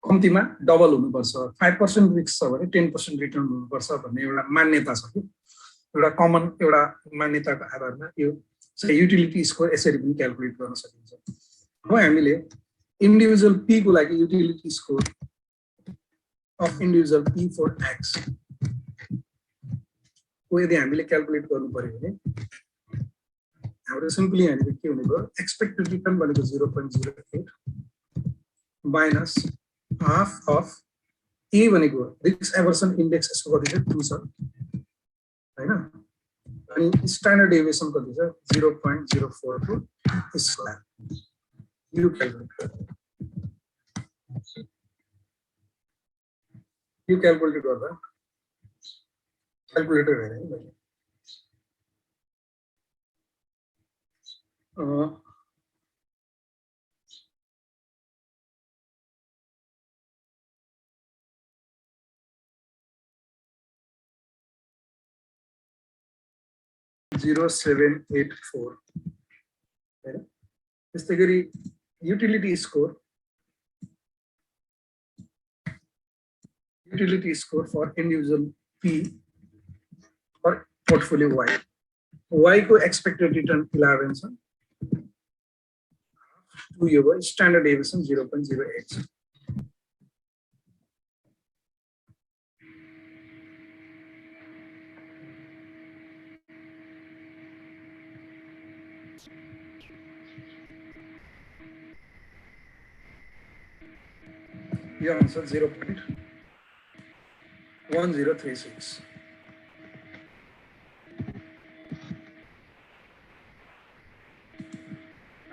कम्तीमा डबल हुनुपर्छ। 5% रिस्क छ भने 10% रिटर्न हुनुपर्छ भन्ने एउटा मान्यता छ कि एउटा कमन एउटा मान्यताको आधारमा यो युटिलिटी स्कोर यसरी पनि क्याल्कुलेट गर्न सकिन्छ। अब हामीले इन्डिभिजुअल पी को लागि utility score of individual P for X को यदि हामीले क्याल्कुलेट गर्नु पर्यो भने हाम्रो सिम्पली यहाँनिर के हुने भयो, एक्सपेक्टेड रिटर्न भनेको 0.08 माइनस हाफ अफ ए भनेको रिस्क एभर्सन इन्डेक्स यसको कति छ 2 छ हैन, अनि स्ट्यान्डर्ड डेभिएसन कति छ 0.042 स्क्वायर। यो क्याल्कुलेट गर्दा क्याल्कुलेटर हेरेँ है मैले 0784 हैन। त्यस्तै गरी utility score for individual P for portfolio Y को एक्सपेक्टेड रिटर्न 11 छ, 2 यो भयो, स्ट्यान्डर्ड डेभिएसन 0.08 छ। यो आन्सर 0.1036।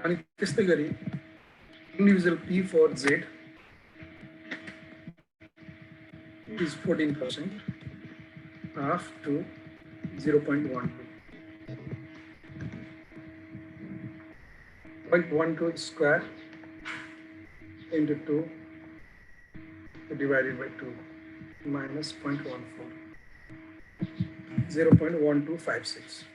अनि त्यस्तै गरी individual P for Z is 14% half to 0.12. 0.12 square into 2 divided by 2 minus 0.14. 0.1256.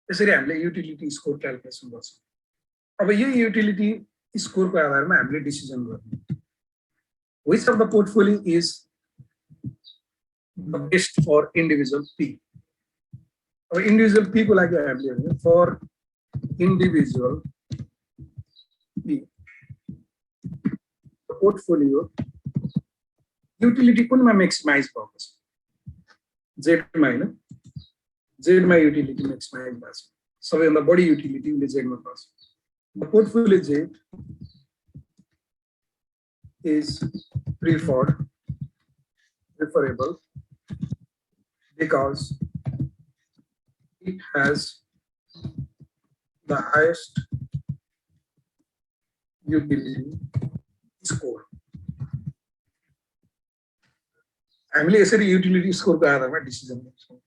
यसरी हामीले युटिलिटी स्कोर क्याल्कुलेसन गर्छौँ। अब यो युटिलिटी स्कोरको आधारमा हामीले डिसिजन गर्ने which of the portfolio is the best for individual P. अब individual P को लागि हामीले for individual P portfolio utility कुनमा मैक्सिमाइज भएको छ, Z मा हैन, Z मा युटिलिटी मैक्सिमाइज भएको छ, सबैभन्दा बढी युटिलिटी उसले Z मा पाउँछ। The portfolio Z is preferable because it has the highest utility score. हामीले यसरी युटिलिटी स्कोरको आधारमा डिसिजन गर्छौँ।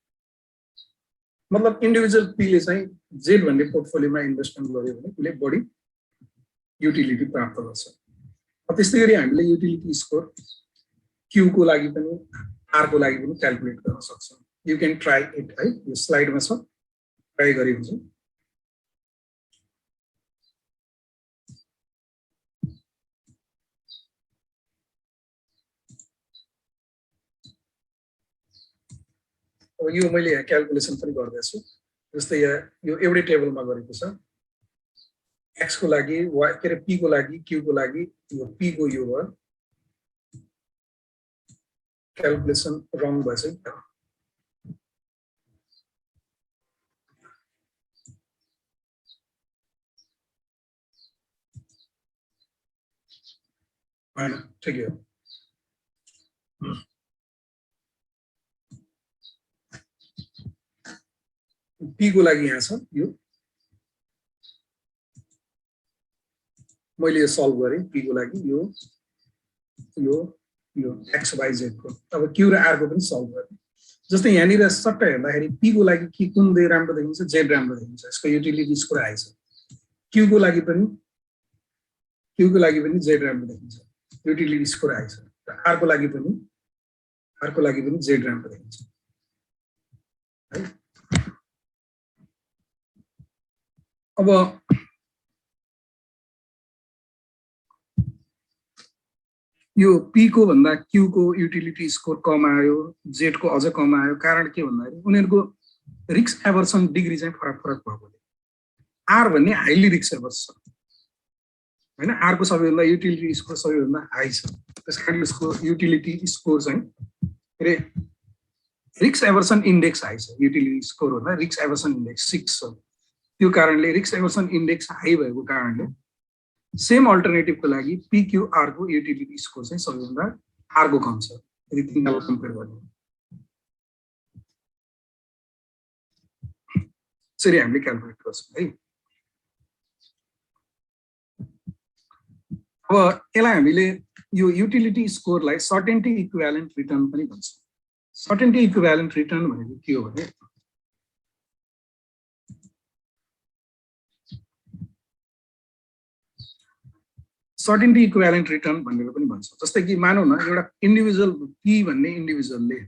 मतलब इन्डिभिजुअल पीले चाहिँ जेड भन्ने पोर्टफोलियोमा इन्भेस्टमेन्ट गर्यो भने उसले बढी युटिलिटी प्राप्त गर्छ। त्यस्तै गरी हामीले युटिलिटी स्कोर क्यू को लागि पनि आर को लागि पनि क्याल्कुलेट गर्न सक्छौँ। यु क्यान ट्राई इट है, यो स्लाइडमा छ, ट्राई गरी हुन्छ। अब यो मैले यहाँ क्याल्कुलेसन पनि गर्दैछु। जस्तै यहाँ यो एउटै टेबलमा गरेको छ, एक्स को लागि वाई के अरे पी को लागि क्यू को लागि यो पी को यो भयो, क्याल्कुलेसन रङ भएछ। हैन ठिकै हो। पी को लागि यहाँ छ, यो मैले यो सल्भ गरेँ। पी को लागि यो यो यो XYZ को अब Q र R को पनि सल्भ गर्ने जस्तै यहाँनिर सट्ट हेर्दाखेरि P को लागि के कुन दे राम्रो देखिन्छ Z राम्रो देखिन्छ यसको युटिलिटी स्कोर हाई छ Q को लागि पनि Z राम्रो देखिन्छ युटिलिटी स्कोर हाई छ र R को लागि पनि Z राम्रो देखिन्छ है अब यो P को भन्दा Q को युटिलिटी स्कोर कम आयो Z को अझ कम आयो कारण के भन्दाखेरि उनीहरुको रिस्क एभर्सन डिग्री चाहिँ फरक भएकोले R भन्ने हाइली रिस्क एभर्स छ हैन R को सबैभन्दा युटिलिटी स्कोर सबैभन्दा हाई छ त्यसकारण यसको युटिलिटी स्कोर चाहिँ रे रिस्क एभर्सन इन्डेक्स हाई छ युटिलिटी स्कोर भन्दा रिस्क एभर्सन इन्डेक्स 6 छ त्यो कारणले रिस्क एभर्सन इन्डेक्स हाई भएको कारणले सेम अल्टरनेटिभ को लागि PQR को युटिलिटी स्कोर चाहिँ सबैभन्दा R को कम छ यदि तिनीलाई कम्पेयर गर्ने यसरी हामीले क्याल्कुलेट गर्छौं है अब यसलाई हामीले यो युटिलिटी स्कोरलाई सर्टेनिटी इक्विभ्यालेन्ट रिटर्न पनि भन्छ सर्टेनिटी इक्विभ्यालेन्ट रिटर्न भनेको के हो भने सर्टेनिटी इक्विभ्यालेन्ट रिटर्न भनेर पनि भन्छ जस्तै कि मानौ न एउटा इन्डिभिजुअल P भन्ने इन्डिभिजुअलले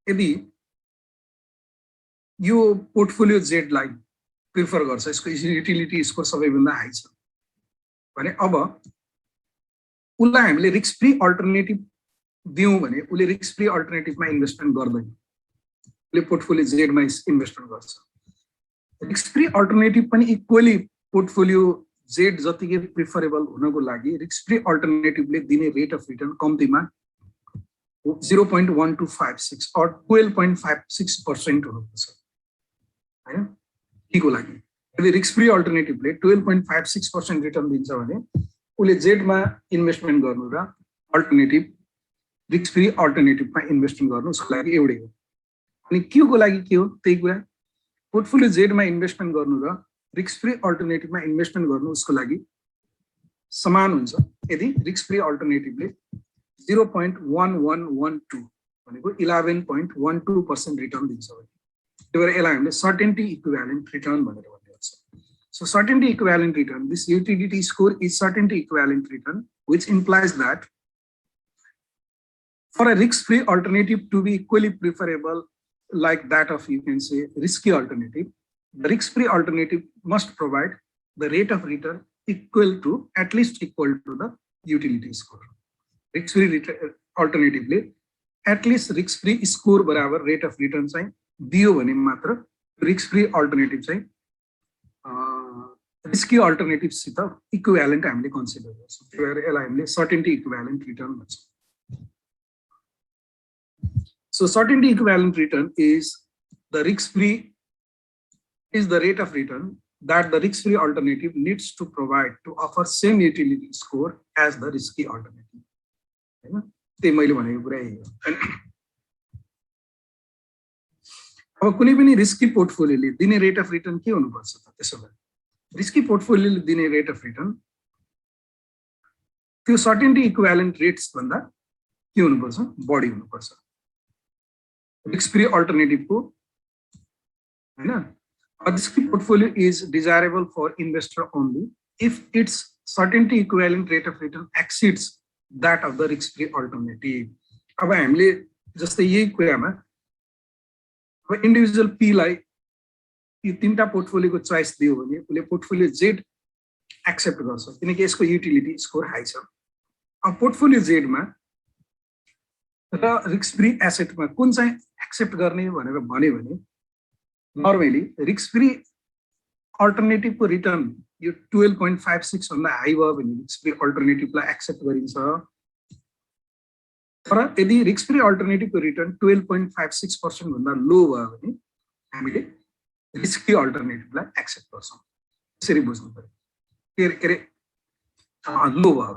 यदि यो पोर्टफोलियो Z लाई प्रिफर गर्छ यसको युटिलिटी स्कोर सबैभन्दा हाई छ भने अब उलाई हामीले रिस्क फ्री अल्टरनेटिभ दियौं भने उले रिस्क फ्री अल्टरनेटिभमा इन्भेस्टमेन्ट गर्दैन उले पोर्टफोलियो Z मा इन्भेस्टमेन्ट गर्छ रिस्क फ्री अल्टरनेटिभ पनि इक्वली पोर्टफोलियो Z जतिकै प्रिफरेबल हुनको लागि रिस्क फ्री अल्टरनेटिभले दिने रेट अफ रिटर्न कम्तीमा 0.1256 or 12.56% हुनुपर्छ हैन P को लागि यदि रिस्क फ्री अल्टरनेटिभले 12.56% रिटर्न दिन्छ भने उले Z मा इन्भेस्टमेन्ट गर्नु र अल्टरनेटिभ रिस्क फ्री अल्टरनेटिभमा इन्भेस्टमेन्ट गर्नु उसको लागि एउटै हो अनि Q को लागि के हो त्यही कुरा पोर्टफोलियो Z मा इन्भेस्टमेन्ट गर्नु र रिस्क फ्री अल्टरनेटिभमा इन्भेस्टमेन्ट गर्नु उसको लागि समान हुन्छ यदि रिस्क फ्री अल्टरनेटिभले 0.1112 भनेको 11.12% रिटर्न दिन्छ भने त्यही भएर यसलाई हामीले सर्टेनिटी इक्विभ्यालेन्ट रिटर्न भनेर भन्ने गर्छ so certainty equivalent return this utility score is certainty equivalent return which implies that for a risk free alternative to be equally preferable like that of you can say risky alternative the risk free alternative must provide the rate of return equal to at least equal to the utility score risk free alternatively at least risk free score बराबर rate of return चाहिँ दियो भने मात्र risk free alternative चाहिँ risky alternative सित equivalent हामीले consider गर्छौं त्यही भएर यसलाई हामीले certainty equivalent return भन्छौं so certainty equivalent return is the risk free is the rate of return that the risk-free alternative needs to provide to offer same utility score as the risky alternative. हैन त्यही मैले भनेको कुरा यही हो अब कुनै पनि रिस्की पोर्टफोलियोले दिने रेट अफ रिटर्न के हुनुपर्छ त त्यसो भए रिस्की पोर्टफोलियोले दिने रेट अफ रिटर्न त्यो सर्टेनिटी इक्विभ्यालेन्ट रेट्स भन्दा के हुनुपर्छ बढी हुनुपर्छ रिस्क फ्री अल्टरनेटिभको हैन A risky portfolio is desirable for investor only if its certainty equivalent rate of return exceeds that of the risk-free alternative. अब हामीले जस्तै यही कुरामा अब इन्डिभिजुअल P लाई यो तीनटा पोर्टफोलियोको चोइस दियो भने उले पोर्टफोलियो Z एक्सेप्ट गर्छ किनकि यसको युटिलिटी स्कोर हाई छ अब पोर्टफोलियो Z मा र रिस्क फ्री एसेटमा कुन चाहिँ एक्सेप्ट गर्ने भनेर भन्यो भने नर्मली रिस्क फ्री अल्टरनेटिभ को रिटर्न यो 12.56 भन्दा हाई भयो भने रिस्क फ्री अल्टरनेटिभलाई एक्सेप्ट गरिन्छ तर यदि रिस्क फ्री अल्टरनेटिभ को रिटर्न 12.56% भन्दा लो भयो भने हामीले रिस्क फ्री अल्टरनेटिभलाई एक्सेप्ट गर्छौं यसरी बुझ्नु पर्यो के रे लो भयो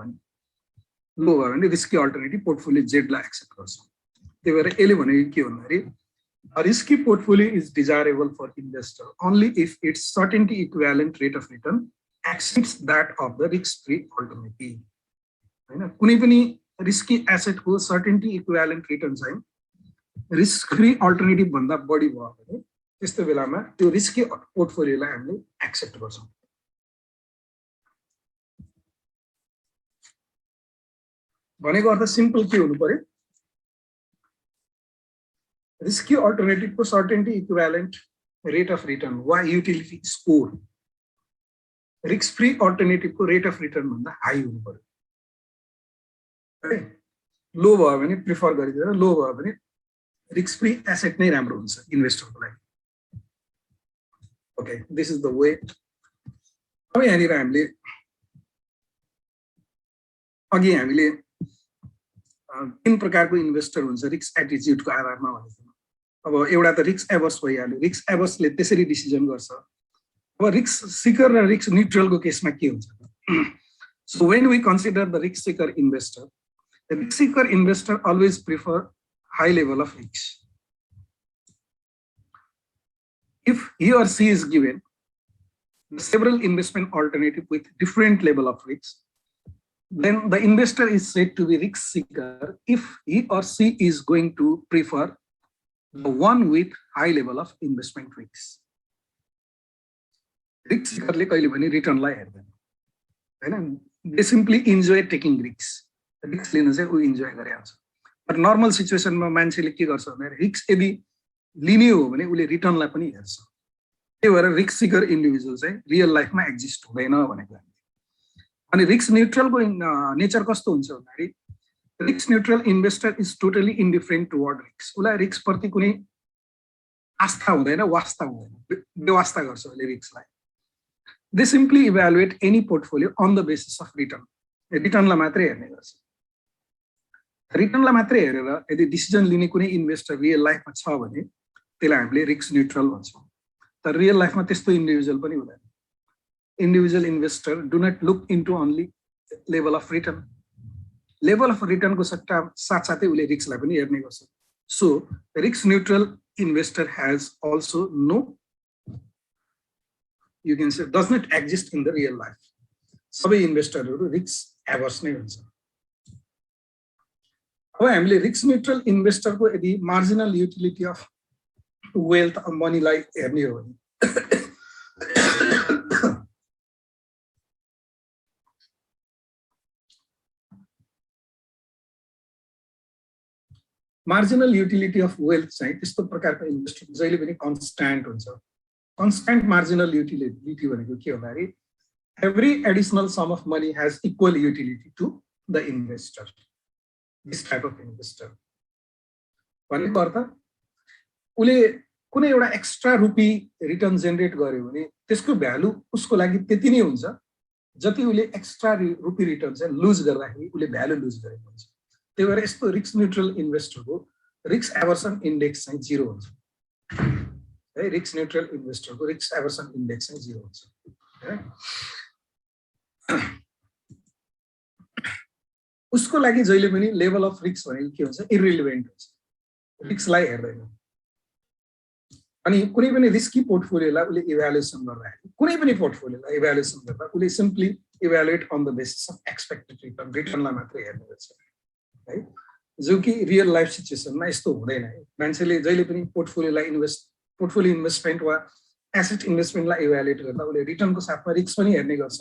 भने रिस्की अल्टरनेटिभ पोर्टफोलियो Z लाई एक्सेप्ट गर्छौं त्यही भएर यसले भनेको के भन्दाखेरि A risky portfolio is desirable for investor only if its certainty equivalent rate of return exceeds that of the risk-free alternative. हैन कुनै पनि रिस्की एसेटको सर्टेनिटी इक्विभ्यालेन्ट रिटर्न चाहिँ रिस्क फ्री अल्टरनेटिभ भन्दा बढी भयो भने त्यस्तो बेलामा त्यो रिस्की पोर्टफोलियोलाई हामीले एक्सेप्ट गर्छौँ। भनेको अर्थ सिम्पल के हुनु पर्यो, रिस्की अल्टरनेटिभको certainty equivalent rate of return वा युटिलिटी स्कोर रिस्क फ्री अल्टरनेटिभको रेट अफ रिटर्न भन्दा हाई हुनु पर्यो। लो भयो भने प्रिफर गरिदिएर, लो भयो भने रिस्क फ्री एसेट नै राम्रो हुन्छ इन्भेस्टरको लागि। Okay, this is the way. अब यहाँनिर हामीले अघि हामीले 3 प्रकारको इन्भेस्टर हुन्छ रिस्क एटिट्युडको आधारमा भनेको। अब एउटा त रिस्क एभर्स भइहाल्यो, रिस्क एभर्सले त्यसरी डिसिजन गर्छ। अब रिस्क सिकर र रिस्क न्युट्रलको केसमा के हुन्छ? So when we consider the risk seeker investor, the risk seeker investor always prefer high level of risk. If he or she is given several investment alternatives with different level of risk, then the investor is said to be risk seeker if he or she is going to prefer the one with high level of investment risk. Risk seeker ले कहिले पनि return लाई हेर्दैन हैन, they simply enjoy taking risks. Risk लिन चाहिँ ऊ enjoy गरिहाल्छ। तर नर्मल सिचुएसनमा मान्छेले के गर्छ भने रिस्क यदि लिने हो भने उसले रिटर्नलाई पनि हेर्छ। त्यही भएर रिस्क सिकर इन्डिभिजुअल चाहिँ रियल लाइफमा एक्जिस्ट हुँदैन भनेको। अनि रिस्क न्युट्रलको नेचर कस्तो हुन्छ भन्दाखेरि risk neutral investor is totally indifferent toward risk. उसलाई रिस्क प्रति कुनै आस्था हुँदैन, वास्ता हुँदैन, बेवास्ता गर्छ उसले रिस्कलाई। They simply evaluate any portfolio on the basis of return. रिटर्नलाई मात्रै हेर्ने गर्छ। रिटर्नलाई मात्रै हेरेर यदि डिसिजन लिने कुनै इन्भेस्टर रियल लाइफमा छ भने त्यसलाई हामीले रिस्क न्युट्रल भन्छौँ। तर रियल लाइफमा त्यस्तो इन्डिभिजुअल पनि हुँदैन। Individual investor do not look into only level of return, level of रिटर्नको साथसाथै उसले रिस्कलाई पनि हेर्ने गर्छ। So risk neutral investor has also no, you can say does not exist in the real life. सबै इन्भेस्टरहरू रिस्क एभर्स नै हुन्छ। अब हामीले रिस्क न्युट्रल इन्भेस्टरको यदि मार्जिनल युटिलिटी अफ वेल्थ मनीलाई हेर्ने हो भने मार्जिनल युटिलिटी अफ वेल्थ चाहिँ त्यस्तो प्रकारको इन्भेस्टर जहिले पनि कन्स्ट्यान्ट हुन्छ। कन्स्ट्यान्ट मार्जिनल युटिलिटी भनेको के भन्दाखेरि every additional sum of money has equal utility to the investor. This type of investor. भनेको अर्थ उसले कुनै एउटा एक्स्ट्रा रुपी रिटर्न जेनेरेट गर्यो भने त्यसको भ्यालु उसको लागि त्यति नै हुन्छ जति उसले एक्स्ट्रा रुपी रिटर्न चाहिँ लुज गर्दाखेरि उसले भ्यालु लुज गरेको हुन्छ। त्यही भएर यस्तो risk neutral इन्भेस्टरको risk aversion index चाहिँ 0 हुन्छ है। Risk neutral इन्भेस्टरको risk aversion index चाहिँ 0 हुन्छ। उसको लागि जहिले पनि लेभल अफ रिस्क भनेको के हुन्छ, इरिलेभेन्ट हुन्छ, रिस्कलाई हेर्दैन। अनि कुनै पनि रिस्की पोर्टफोलियोलाई उसले इभ्यालुएसन गर्दाखेरि कुनै पनि पोर्टफोलियोलाई इभ्यालुएसन गर्दा उसले simply evaluate on the basis of expected return, रिटर्नलाई मात्रै हेर्ने गर्छ है। जो कि रियल लाइफ सिचुएसनमा यस्तो हुँदैन है। मान्छेले जहिले पनि पोर्टफोलियो इन्भेस्टमेन्ट वा एसेट इन्भेस्टमेन्टलाई इभ्यालुएट गर्दा उसले रिटर्नको साथमा रिस्क पनि हेर्ने गर्छ।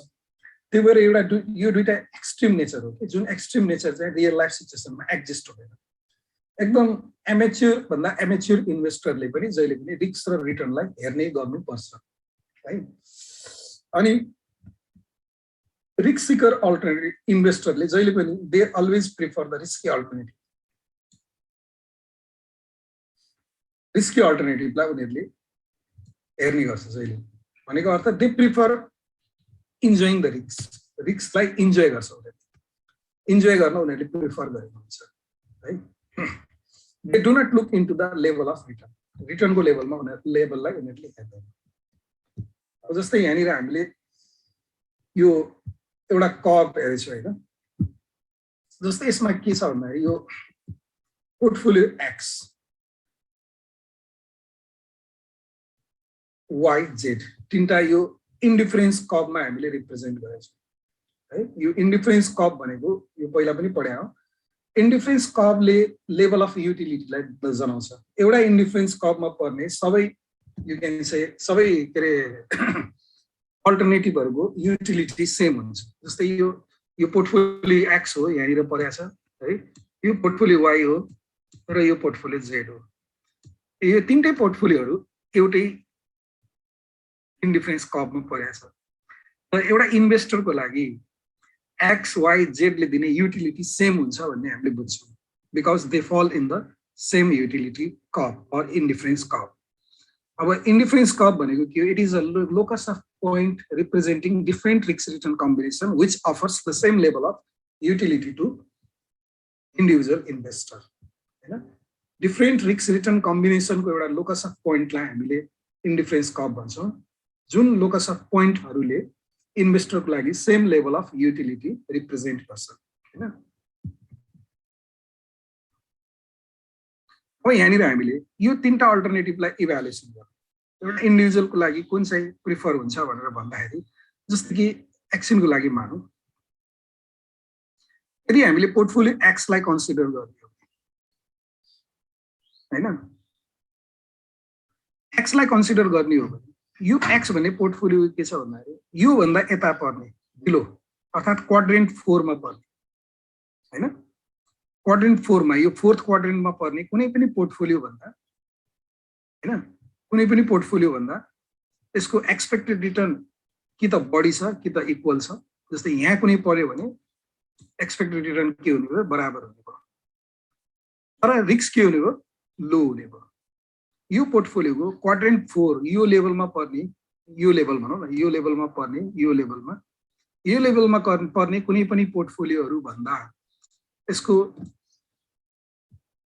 त्यही भएर एउटा यो दुईटा एक्सट्रिम नेचर हो कि जुन एक्सट्रिम नेचर चाहिँ रियल लाइफ सिचुएसनमा एक्जिस्ट हुँदैन। एकदम एमेच्योर भन्दा एमेच्योर इन्भेस्टरले पनि जहिले पनि रिस्क र रिटर्नलाई हेर्ने गर्नुपर्छ है। अनि रिस्क सिकर अल्टरनेटिभ इन्भेस्टरले जहिले पनि they always prefer the risky alternative. Risky अल्टरनेटिभलाई उनीहरूले हेर्ने गर्छ जहिले। भनेको अर्थ they prefer enjoying the risk, रिस्कलाई इन्जोय गर्छ उनीहरूले, इन्जोय गर्न उनीहरूले प्रिफर गरेको हुन्छ है। They do not look into the level of return, रिटर्नको लेभलमा लेभललाई उनीहरूले हेर्दैन। अब जस्तै यहाँनिर हामीले यो एउटा कर्भ हेरेछु होइन, जस्तै यसमा के छ भन्दाखेरि यो पोर्टफोलियो एक्स वाई जेड तीनटा यो इन्डिफरेन्स कर्भमा हामीले रिप्रेजेन्ट गरेको छौँ है। यो इन्डिफरेन्स कर्भ भनेको यो पहिला पनि पढाए हो, इन्डिफरेन्स कर्वले लेभल अफ युटिलिटीलाई जनाउँछ। एउटा इन्डिफरेन्स कर्वमा पर्ने सबै यु क्यान से सबै के अरे अल्टरनेटिभहरूको युटिलिटी सेम हुन्छ। जस्तै यो पोर्टफोलियो एक्स हो, यहाँनिर परेको छ है, यो पोर्टफोलियो वाई हो र यो पोर्टफोलियो जेड हो। यो तीनटै पोर्टफोलियोहरू एउटै इन्डिफरेन्स कर्वमा परेको छ। र एउटा इन्भेस्टरको लागि एक्स वाई जेडले दिने युटिलिटी सेम हुन्छ भन्ने हामीले बुझ्छौँ, because they fall in the same utility curve or indifference curve. अब इन्डिफरेन्स कर्व भनेको के हो? It is a locus of point representing different risk return combination which offers the same level of utility to individual investor होइन। Different risk return कम्बिनेसनको एउटा locus of पोइन्टलाई हामीले indifference curve भन्छौँ, जुन लोकस अफ पोइन्टहरूले इन्भेस्टरको लागि same level of utility represent गर्छ होइन। अब यहाँनिर हामीले यो तीनटा अल्टरनेटिभलाई इभ्यालुएसन गर्छौँ। एउटा इन्डिभिजुअलको लागि कुन चाहिँ प्रिफर हुन्छ भनेर भन्दाखेरि, जस्तो कि एक्सनको लागि मानौँ, यदि हामीले पोर्टफोलियो एक्सलाई कन्सिडर गर्ने हो होइन, एक्सलाई कन्सिडर गर्ने हो भने यो एक्स भन्ने पोर्टफोलियो के छ भन्दाखेरि योभन्दा यता पर्ने बिलो अर्थात् क्वाड्रेन्ट 4 मा पर्ने होइन। क्वाड्रेन्ट 4 मा यो फोर्थ क्वाड्रेन्टमा पर्ने कुनै पनि पोर्टफोलियो भन्दा होइन, कुनै पनि पोर्टफोलियो भन्दा यसको एक्सपेक्टेड रिटर्न कि त बढी छ कि त इक्वल छ। जस्तै यहाँ कुनै पर्यो भने एक्सपेक्टेड रिटर्न के हुने भयो? बराबर हुने भयो, तर रिस्क के हुने भयो? लो हुने भयो। यो पोर्टफोलियोको क्वाड्रेन्ट 4 यो लेभलमा पर्ने, यो लेभल भनौँ न, यो लेभलमा पर्ने, यो लेभलमा पर्ने कुनै पनि पोर्टफोलियोहरू भन्दा यसको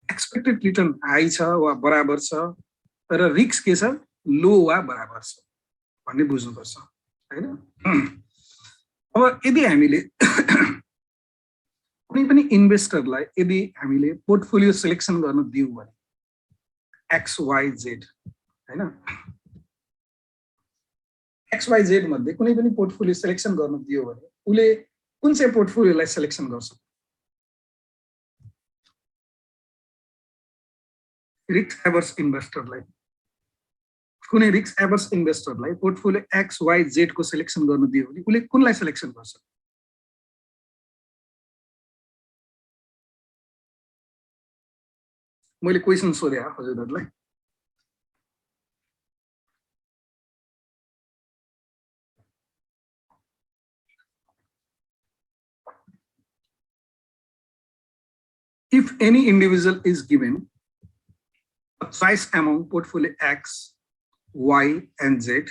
एक्सपेक्टेड रिटर्न हाई छ वा बराबर छ, तर रिस्क के छ? लो वा बराबर छ भन्ने बुझ्नुपर्छ होइन। अब यदि हामीले कुनै पनि इन्भेस्टरलाई यदि हामीले पोर्टफोलियो सिलेक्सन गर्न दियौँ भने एक्स वाई जेड होइन, एक्स वाई जेड मध्ये कुनै पनि पोर्टफोलियो सिलेक्सन गर्न दियो भने उसले कुन चाहिँ पोर्टफोलियोलाई सिलेक्सन गर्छ? रिस्क एभर्स इन्भेस्टरलाई, कुनै रिस्क एभर्स इन्भेस्टरलाई पोर्टफोलियो एक्स वाई जेड को सिलेक्सन गर्न दियो भने उसले कुनलाई सिलेक्सन गर्छ? मैले क्वेसन सोधे हजुरहरुलाई। If any individual is given a choice among portfolio X, Y, and Z,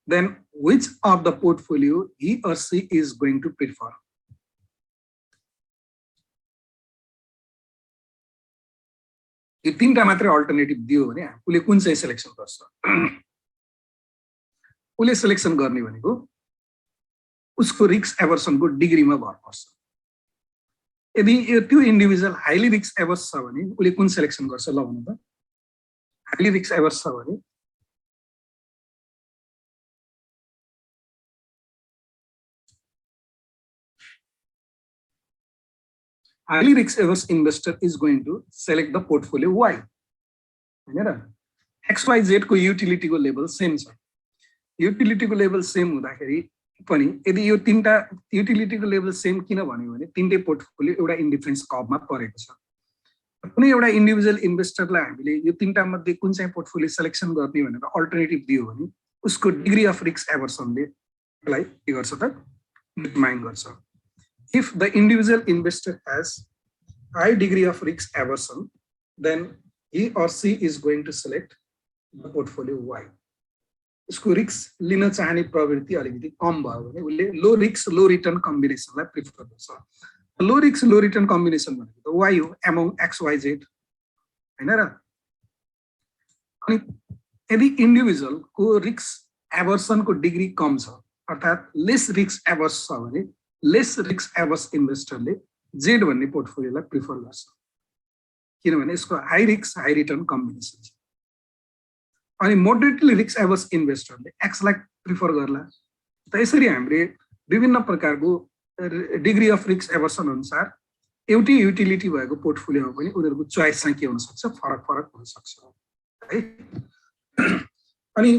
then which of the portfolio he or she is going to prefer? यो तीनटा मात्रै अल्टरनेटिभ दियो भने उसले कुन चाहिँ सिलेक्सन गर्छ? उसले सिलेक्सन गर्ने भनेको उसको रिस्क एभर्सनको डिग्रीमा भर पर्छ। यदि त्यो इन्डिभिजुअल हाइली रिस्क एभर्स छ भने उसले कुन सिलेक्सन गर्छ? ल भन्नु त। हाइली रिस्क एभर्स छ भने highly risk averse investor is going to select the portfolio Y. XYZ को युटिलिटी को लेभल सेम छ। युटिलिटी को लेभल सेम हुँदाखेरि पनि यदि यो तीनटा युटिलिटी को लेभल सेम किन भन्यो भने तीनटै पोर्टफोलियो एउटा इन्डिफरेन्स कर्वमा परेको छ। कुनै एउटा इन्डिभिजुअल इन्भेस्टरलाई हामीले यो तीनटा मध्ये कुन चाहिँ पोर्टफोलियो सिलेक्सन गर्ने भनेर अल्टरनेटिभ दियो भने उसको डिग्री अफ रिस्क एभर्सनले यसलाई के गर्छ त? डिटरमाइन गर्छ। If the individual investor has high degree of risk aversion, then he or she is going to select the portfolio Y. उसको रिस्क लिन चाहने प्रवृत्ति अलिकति कम भयो भने उसले लो रिस्क लो रिटर्न कम्बिनेसनलाई प्रिफर गर्छ। लो रिस्क लो रिटर्न कम्बिनेसन भनेको त Y हो, एमङ XYZ हैन र। अनि यदि इन्डिभिजुअल को रिस्क एभर्सन को डिग्री कम छ अर्थात् लेस रिस्क एभर्स छ भने लेस रिस्क एभर्स इन्भेस्टरले जेड भन्ने पोर्टफोलियोलाई प्रिफर गर्छ, किनभने यसको high risk high return combination छ। अनि मोडरेटली रिस्क एभर्स इन्भेस्टरले एक्सलाई प्रिफर गर्ला। त यसरी हामीले विभिन्न प्रकारको डिग्री अफ रिस्क एभर्सन अनुसार एउटै युटिलिटी भएको पोर्टफोलियोमा पनि उनीहरूको चोइस चाहिँ के हुन सक्छ, फरक फरक हुन सक्छ है। अनि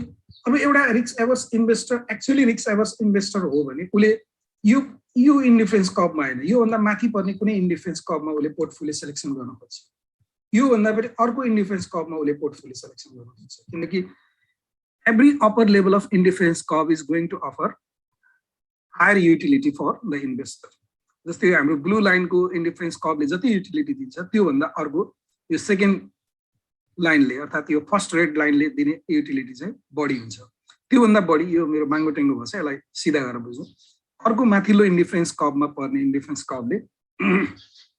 अब एउटा risk averse investor actually risk averse investor हो भने उसले यो इन्डिफरेन्स कपमा होइन, योभन्दा माथि पर्ने कुनै इन्डिफरेन्स कपमा उसले पोर्टफोलियो सेलेक्सन गर्न खोज्छ, योभन्दा पनि अर्को इन्डिफरेन्स कपमा उसले पोर्टफोलियो सेलेक्सन गर्न खोज्छ, किनकि every upper level of indifference curve is going to offer higher utility for the investor. जस्तै हाम्रो ब्लू लाइनको इन्डिफरेन्स कर्वले जति युटिलिटी दिन्छ त्यो भन्दा अर्को यो सेकेन्ड लाइनले अर्थात् यो फर्स्ट रेड लाइनले दिने युटिलिटी चाहिँ बढी हुन्छ, त्यो भन्दा बढी। यो मेरो माङ्गो टेङ्गो भन्छ, यसलाई सिधा गरेर बुझ्नु। अर्को माथिल्लो इन्डिफरेन्स कर्वमा पर्ने इन्डिफरेन्स कर्वले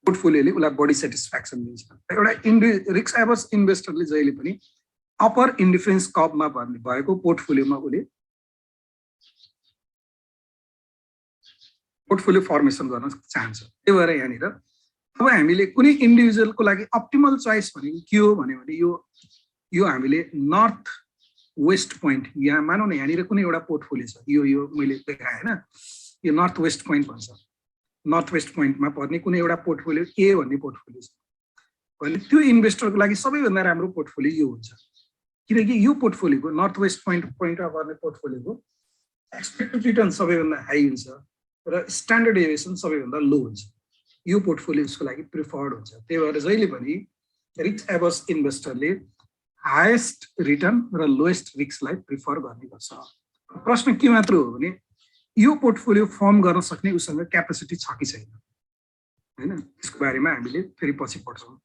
पोर्टफोलियोले उसलाई बढी सेटिस्फ्याक्सन दिन्छ। एउटा रिस्क एभर्स इन्भेस्टरले जहिले पनि अपर इन्डिफरेन्स कर्वमा पर्ने भएको पोर्टफोलियोमा उसले पोर्टफोलियो फर्मेसन गर्न चाहन्छ। त्यही भएर यहाँनिर अब हामीले कुनै इन्डिभिजुअलको लागि अप्टिमल चोइस भनेको के हो भने यो हामीले नर्थ वेस्ट पोइन्ट, यहाँ मानौँ न यहाँनिर कुनै एउटा पोर्टफोलियो छ, यो मैले देखाएँ होइन, यो नर्थ वेस्ट पोइन्ट भन्छ। नर्थ वेस्ट पोइन्टमा पर्ने कुनै एउटा पोर्टफोलियो ए भन्ने पोर्टफोलियो छ भने त्यो इन्भेस्टरको लागि सबैभन्दा राम्रो पोर्टफोलियो यो हुन्छ, किनकि यो पोर्टफोलियोको नर्थ वेस्ट पोइन्टमा पर्ने पोर्टफोलियोको एक्सपेक्टेड रिटर्न सबैभन्दा हाई हुन्छ र स्ट्यान्डर्ड डेभिएसन सबैभन्दा लो हुन्छ। यो पोर्टफोलियो उसको लागि प्रिफर्ड हुन्छ। त्यही भएर जहिले पनि रिस्क एभर्स इन्भेस्टरले हाएस्ट रिटर्न र लोएस्ट रिस्कलाई प्रिफर गर्ने गर्छ। प्रश्न के मात्र हो भने यो पोर्टफोलियो फर्म गर्न सक्ने उसँग क्यापेसिटी छ कि छैन हैन, त्यसको बारेमा हामीले फेरि पछि पढ्छौँ।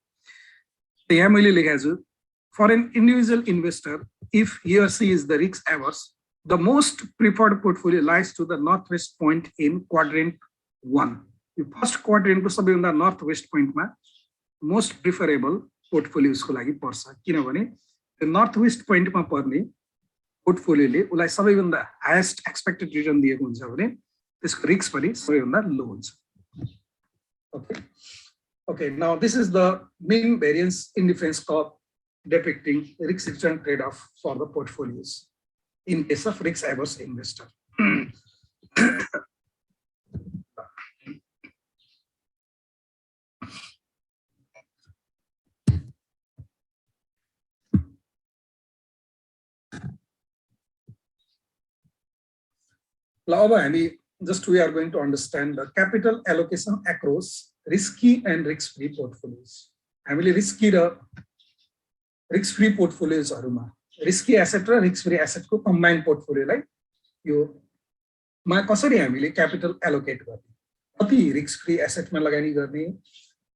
यहाँ मैले लेखेको छु, for an individual investor, if he or she is the risk averse, the most preferred portfolio lies to the northwest point in quadrant 1. The first quadrant को सबैभन्दा northwest point मा most preferable portfolio उसको लागि पर्छ, किनभने त्यो northwest point मा पर्ने पोर्टफोलियोले उसलाई सबैभन्दा हाईएस्ट एक्सपेक्टेड रिटर्न दिएको हुन्छ भने त्यसको रिस्क पनि सबैभन्दा लो हुन्छ। Okay, now this is the mean variance indifference curve depicting risk return trade-off for the portfolios in case of risk averse investor. Now, we are going to understand the capital allocation across risky and risk-free portfolios. हामीले risky र risk-free portfolios हरुमा risky asset र risk-free asset को combined portfolio लाई यो मा कसरी हामीले capital allocate गर्ने, कति risk-free asset मा लगानी गर्ने,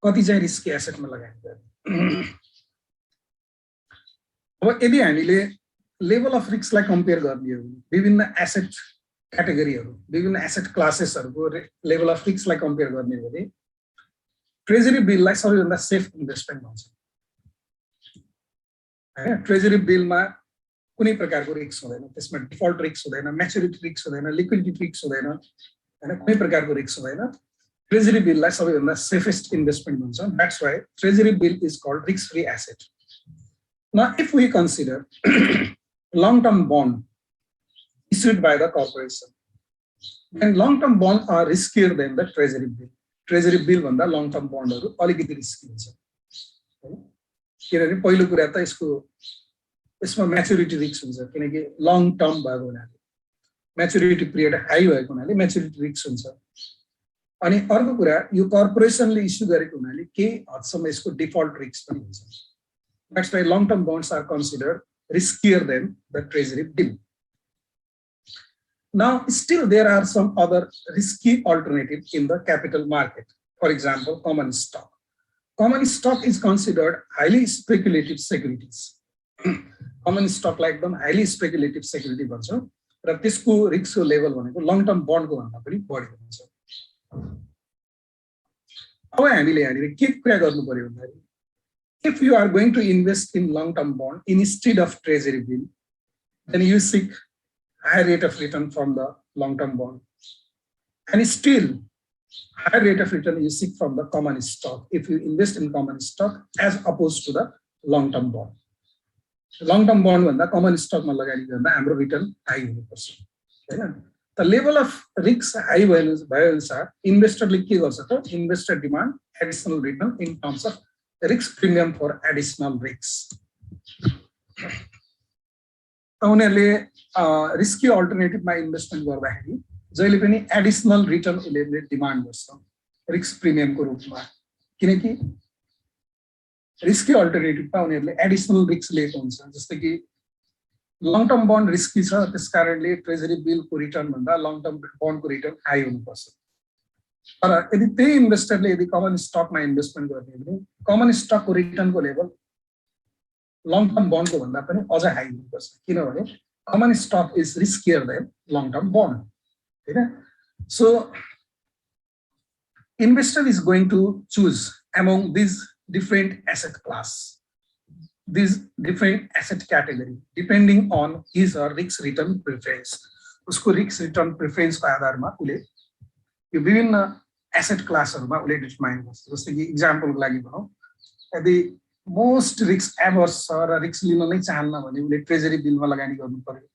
कति चाहिँ risky asset मा लगानी गर्ने। अब यदि हामीले level of risk लाई compare गर्ने हो भने विभिन्न asset क्याटेगोरीहरु, विभिन्न एसेट क्लासेसहरुको लेभल अफ रिस्क लाई कम्पेयर गर्ने हो भने ट्रेजरी बिल लाई सबैभन्दा सेफ इन्भेस्टमेन्ट भन्छ। हैन, ट्रेजरी बिलमा कुनै प्रकारको रिस्क हुँदैन, त्यसमा डिफल्ट रिस्क हुँदैन, म्याच्युरिटी रिस्क हुँदैन, लिक्विडिटी रिस्क हुँदैन, हैन, कुनै प्रकारको रिस्क हुँदैन। ट्रेजरी बिल लाई सबैभन्दा सेफेस्ट इन्भेस्टमेन्ट भन्छ। That's why treasury bill is called risk free asset. Now if we consider long term bond issued by the corporation, and long term bonds are riskier than the treasury bill. Treasury bill भन्दा long term bond हरु अलिकति risky हुन्छ, हैन, किनभने पहिलो कुरा त यसमा म्याच्युरिटी रिस्क हुन्छ, किनकि long term भएको हुनाले म्याच्युरिटी पिरियड हाई भएको हुनाले म्याच्युरिटी रिस्क हुन्छ। अनि अर्को कुरा यो कर्पोरेसनले इस्यु गरेको हुनाले केही हदसम्म यसको डिफल्ट रिस्क पनि हुन्छ। That's why long term bonds are considered riskier than the treasury bill. Now, still there are some other risky alternatives in the capital market. For example, common stock. Common stock is considered highly speculative securities. Common stock like them highly speculative security भन्छ र त्यसको रिस्कको level भनेको long term बन्डको भन्दा पनि बढी हुन्छ। अब हामीले यहाँनिर के कुरा गर्नु पर्यो भन्दाखेरि, if you are going to invest in long term bond instead of treasury bill, then you seek higher rate of return from the long term bond, and still higher rate of return you seek from the common stock if you invest in common stock as opposed to the long term bond. Long term bond भन्दा common stock मा लगानी गर्दा हाम्रो return high हुनुपर्छ, हैन। The level of risk high भए अनुसार इन्भेस्टरले के गर्छ त, investor demand additional return in terms of risk premium for additional risks. उनीहरूले रिस्की अल्टरनेटिभमा इन्भेस्टमेन्ट गर्दाखेरि जहिले पनि एडिसनल रिटर्न उनीहरूले डिमान्ड गर्छ रिस्क प्रिमियमको रूपमा, किनकि रिस्की अल्टरनेटिभमा उनीहरूले एडिसनल रिस्क लिएको हुन्छ। जस्तै कि लङ टर्म बन्ड रिस्की छ, त्यसकारणले ट्रेजरी बिलको रिटर्न भन्दा लङ टर्म बन्डको रिटर्न हाई हुनुपर्छ। तर यदि त्यही इन्भेस्टरले यदि कमन स्टकमा इन्भेस्टमेन्ट गर्ने भने कमन स्टकको रिटर्नको लेभल लङ टर्म बन्डको भन्दा पनि अझ हाई हुनुपर्छ, किनभने common stock is riskier than long term bond, हैन? So investor is going to choose among these different asset class, these different asset category, depending on his or risk return preference. उसको risk return preference को आधारमा उले यो विभिन्न asset classहरुमा उले determine गर्छ। जस्तै कि एक्जाम्पलको लागि भनौं, यदि मोस्ट रिस्क एभर्स छ र रिस्क लिन नै चाहन्न भने उले ट्रेजरी बिलमा लगानी गर्नु पर्यो,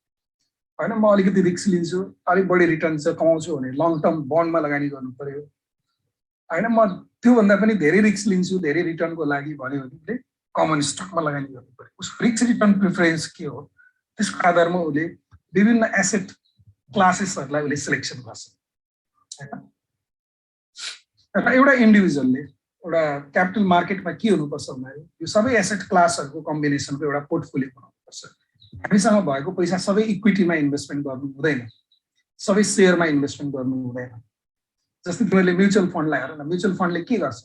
हैन? म अलिकति रिस्क लिन्छु, अलिक बढी रिटर्न चाहिँ कमाउँछु भने लङ टर्म बन्डमा लगानी गर्नु पर्यो, हैन? म त्यो भन्दा पनि धेरै रिस्क लिन्छु धेरै रिटर्नको लागि भन्यो भने कमन स्टकमा लगानी गर्नु पर्यो। उसको रिस्क रिटर्न प्रेफरेन्स के हो त्यसको आधारमा उले विभिन्न एसेट क्लासेसहरुलाई उले सिलेक्सन गर्छ, हैन? र एउटा इन्डिभिजुअलले एउटा क्यापिटल मार्केटमा के हुनुपर्छ भन्दाखेरि यो सबै एसेट क्लासहरुको कम्बिनेसनको एउटा पोर्टफोलियो बनाउनुपर्छ। हामीसँग भएको पैसा सबै इक्विटीमा इन्भेस्टमेन्ट गर्नु हुँदैन, सबै शेयरमा इन्भेस्टमेन्ट गर्नु हुँदैन। जस्तै तिमीले म्युचुअल फन्डलाई हेर न, म्युचुअल फन्डले के गर्छ?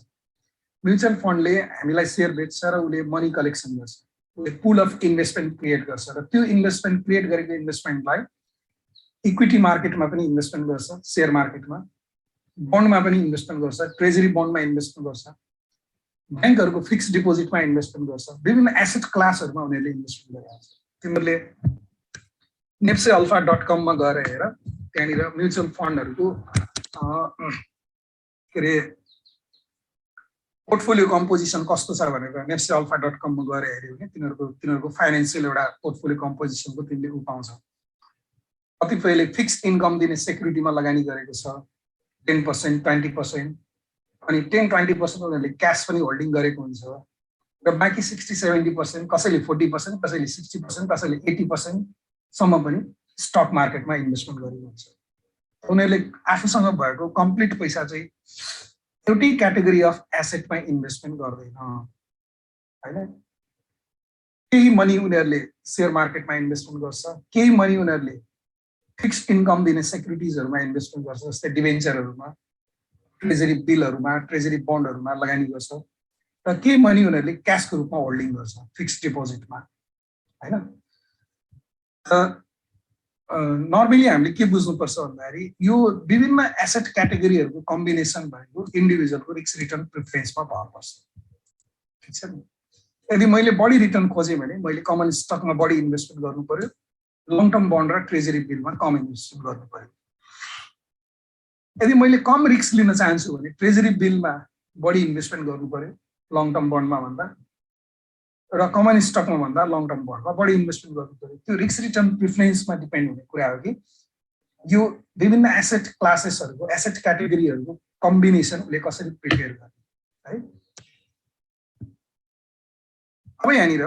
म्युचुअल फन्डले हामीलाई शेयर बेच्छ र उले मनी कलेक्सन गर्छ, उले पुल अफ इन्भेस्टमेन्ट क्रिएट गर्छ र त्यो इन्भेस्टमेन्ट क्रिएट गरेको इन्भेस्टमेन्टलाई इक्विटी मार्केटमा पनि इन्भेस्टमेन्ट गर्छ, शेयर मार्केटमा, बन्डमा पनि इन्भेस्टमेन्ट गर्छ, ट्रेजरी बन्डमा इन्भेस्टमेन्ट गर्छ, बैंकहरुको फिक्स्ड डिपोजिटमा इन्भेस्टमेन्ट गर्छ, विभिन्न एसेट क्लासहरुमा उनीहरुले इन्भेस्टमेन्ट गरिरहेको छ। तिमीले nepsealpha.com मा गएर हेर, त्यहाँनिर म्युचुअल फन्डहरुको के रे पोर्टफोलियो कम्पोजिसन कस्तो छ भनेर nepsealpha.com मा गएर हेर्यो भने तिनीहरुको फाइनान्शियल एउटा पोर्टफोलियो कम्पोजिसनको तिमीले उ पाउँछौ। कतिपयले फिक्स्ड इन्कम दिने सेक्युरिटीमा लगानी गरेको छ 10% 20%, अनि 10-20% उनीहरुले क्याश पनि होल्डिङ गरेको हुन्छ र बाँकी 60-70% कसैले 40%, कसैले 60%, कसैले 80% सम्म पनि स्टक मार्केटमा इन्भेस्टमेन्ट गरेको हुन्छ। उनीहरुले आफूसँग भएको कम्प्लिट पैसा चाहिँ एउटै क्याटेगोरी अफ एसेटमा इन्भेस्टमेन्ट गर्दैन, हैन? केही मनी उनीहरुले शेयर मार्केटमा इन्भेस्टमेन्ट गर्छ, केही मनी उनीहरुले फिक्स्ड इन्कम दिने सेक्युरिटीजहरुमा इन्भेस्टमेन्ट गर्छ, जस्तै डिबेन्चरहरुमा, ट्रेजरी बिलहरुमा, ट्रेजरी बन्डहरुमा लगानी गर्छ, र केही मनी उनीहरुले क्याशको रूपमा होल्डिङ गर्छ फिक्स्ड डिपोजिटमा, हैन? नर्मली हामीले के बुझ्नुपर्छ भन्दाखेरि यो विभिन्न एसेट क्याटेगोरीहरुको कम्बिनेसन भएको इन्डिभिजुअलको रिस्क रिटर्न प्रेफरेन्समा भर पर्छ, ठीक छ नि? यदि मैले बढी रिटर्न खोजे भने मैले कमन स्टकमा बढी इन्भेस्टमेन्ट गर्नु पर्यो, लङ टर्म बन्ड र ट्रेजरी बिलमा कम इन्भेस्टमेन्ट गर्नु पर्यो। यदि मैले कम रिस्क लिन चाहन्छु भने ट्रेजरी बिलमा बढी इन्भेस्टमेन्ट गर्नु पर्यो लङ टर्म बन्डमा भन्दा, र कमन स्टकमा भन्दा लङ टर्म बन्डमा बढी इन्भेस्टमेन्ट गर्नु पर्यो। त्यो रिस्क रिटर्न प्रेफरेन्समा डिपेन्ड हुने कुरा हो कि यो विभिन्न एसेट क्लासेसहरुको एसेट क्याटेगोरीहरुको कम्बिनेसन ले कसरी प्रिपेयर गर्ने, है? अब यहाँनिर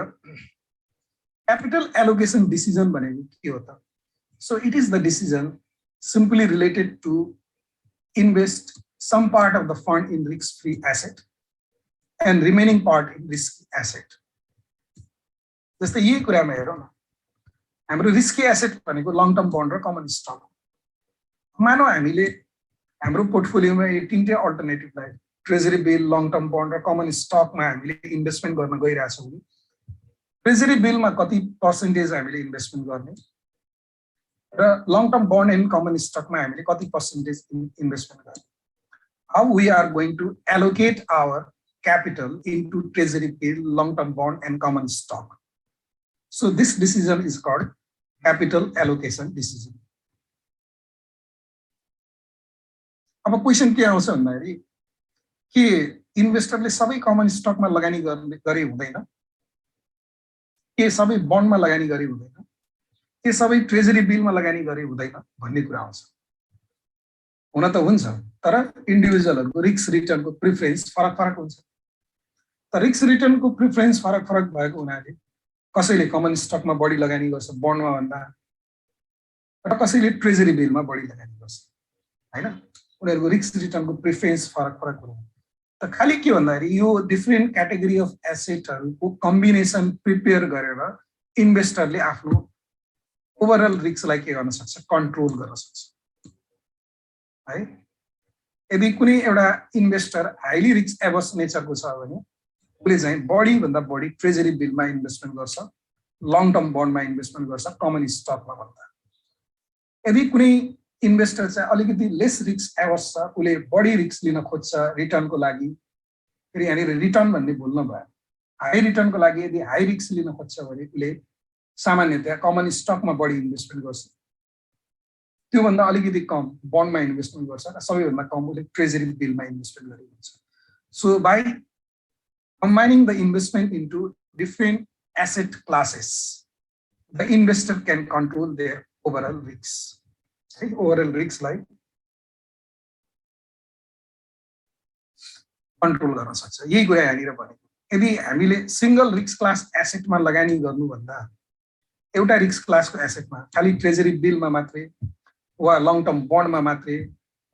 क्यापिटल एलोकेसन डिसिजन भनेको के हो त? So it is the decision simply related to invest some part of the fund in risk-free asset and remaining part in risky asset. जस्तै यही कुरामा हेरौँ न, हाम्रो रिस्की एसेट भनेको लङ टर्म बन्ड र कमन स्टक हो। मानौ हामीले हाम्रो पोर्टफोलियोमा यो तीनटै अल्टरनेटिभलाई treasury bill, long term bond र कमन स्टकमा हामीले इन्भेस्टमेन्ट गर्न गइरहेछौँ भने ट्रेजरी बिलमा कति पर्सेन्टेज हामीले इन्भेस्टमेन्ट गर्ने र long term bond and common स्टकमा हामीले कति पर्सेन्टेज इन्भेस्टमेन्ट गर्ने, how we are going to allocate our capital into treasury bill, long-term bond, and common stock. So this decision is called capital allocation decision. अब question के आउँछ भन्दाखेरि के इन्भेस्टरले सबै कमन स्टकमा लगानी गरे हुँदैन, के सबै बन्डमा लगानी गरे हुँदैन, के सबै ट्रेजरी बिलमा लगानी गरे हुँदैन भन्ने कुरा आउँछ। हुन त हुन्छ तर इन्डिभिजुअलहरुको रिस्क रिटर्नको प्रिफरेन्स फरक फरक हुन्छ त रिस्क रिटर्नको प्रिफरेन्स फरक फरक भएको हुनाले कसैले कमन स्टकमा बढी लगानी गर्छ बन्डमा भन्दा र कसैले ट्रेजरी बिलमा बढी लगानी गर्छ हैन उनीहरुको रिस्क रिटर्नको प्रिफरेन्स फरक फरक हुन्छ त खाली के भन्दाखेरि यो डिफरेन्ट क्याटेगोरी अफ एसेटहरुको कम्बिनेसन प्रिपेयर गरेर इन्भेस्टरले आफ्नो ओभरअल रिस्कलाई के गर्न सक्छ कन्ट्रोल गर्न सक्छ है यदि कुनै एउटा इन्भेस्टर हाइली रिस्क एभर्स नेचरको छ भने उले चाहिँ बढी भन्दा बढी ट्रेजरी बिलमा इन्भेस्टमेन्ट गर्छ लङ टर्म बन्डमा इन्भेस्टमेन्ट गर्छ कमन स्टकमा भन्दा यदि कुनै इन्भेस्टर चाहिँ अलिकति लेस रिस्क एभर्स छ उले बढी रिस्क लिन खोज्छ रिटर्नको लागि फेरि यहाँनिर रिटर्न भन्ने भुल्नु भयो हाई रिटर्नको लागि यदि हाई रिस्क लिन खोज्छ भने उले सामान्यतया कमन स्टकमा बढी इन्भेस्टमेन्ट गर्छ त्योभन्दा अलिकति कम बन्डमा इन्भेस्टमेन्ट गर्छ र सबैभन्दा कम उले ट्रेजरी बिलमा इन्भेस्टमेन्ट गरेको हुन्छ so by combining the investment into different asset classes, the investor can control their overall risks. Okay? Overall risks like control गर्न सक्छ यही कुरा यहाँनिर भनेको यदि हामीले सिंगल रिस्क क्लास एसेटमा लगानी गर्नु भन्दा एउटा रिस्क क्लासको एसेटमा खाली ट्रेजरी बिलमा मात्रै वा लङ टर्म बन्डमा मात्रै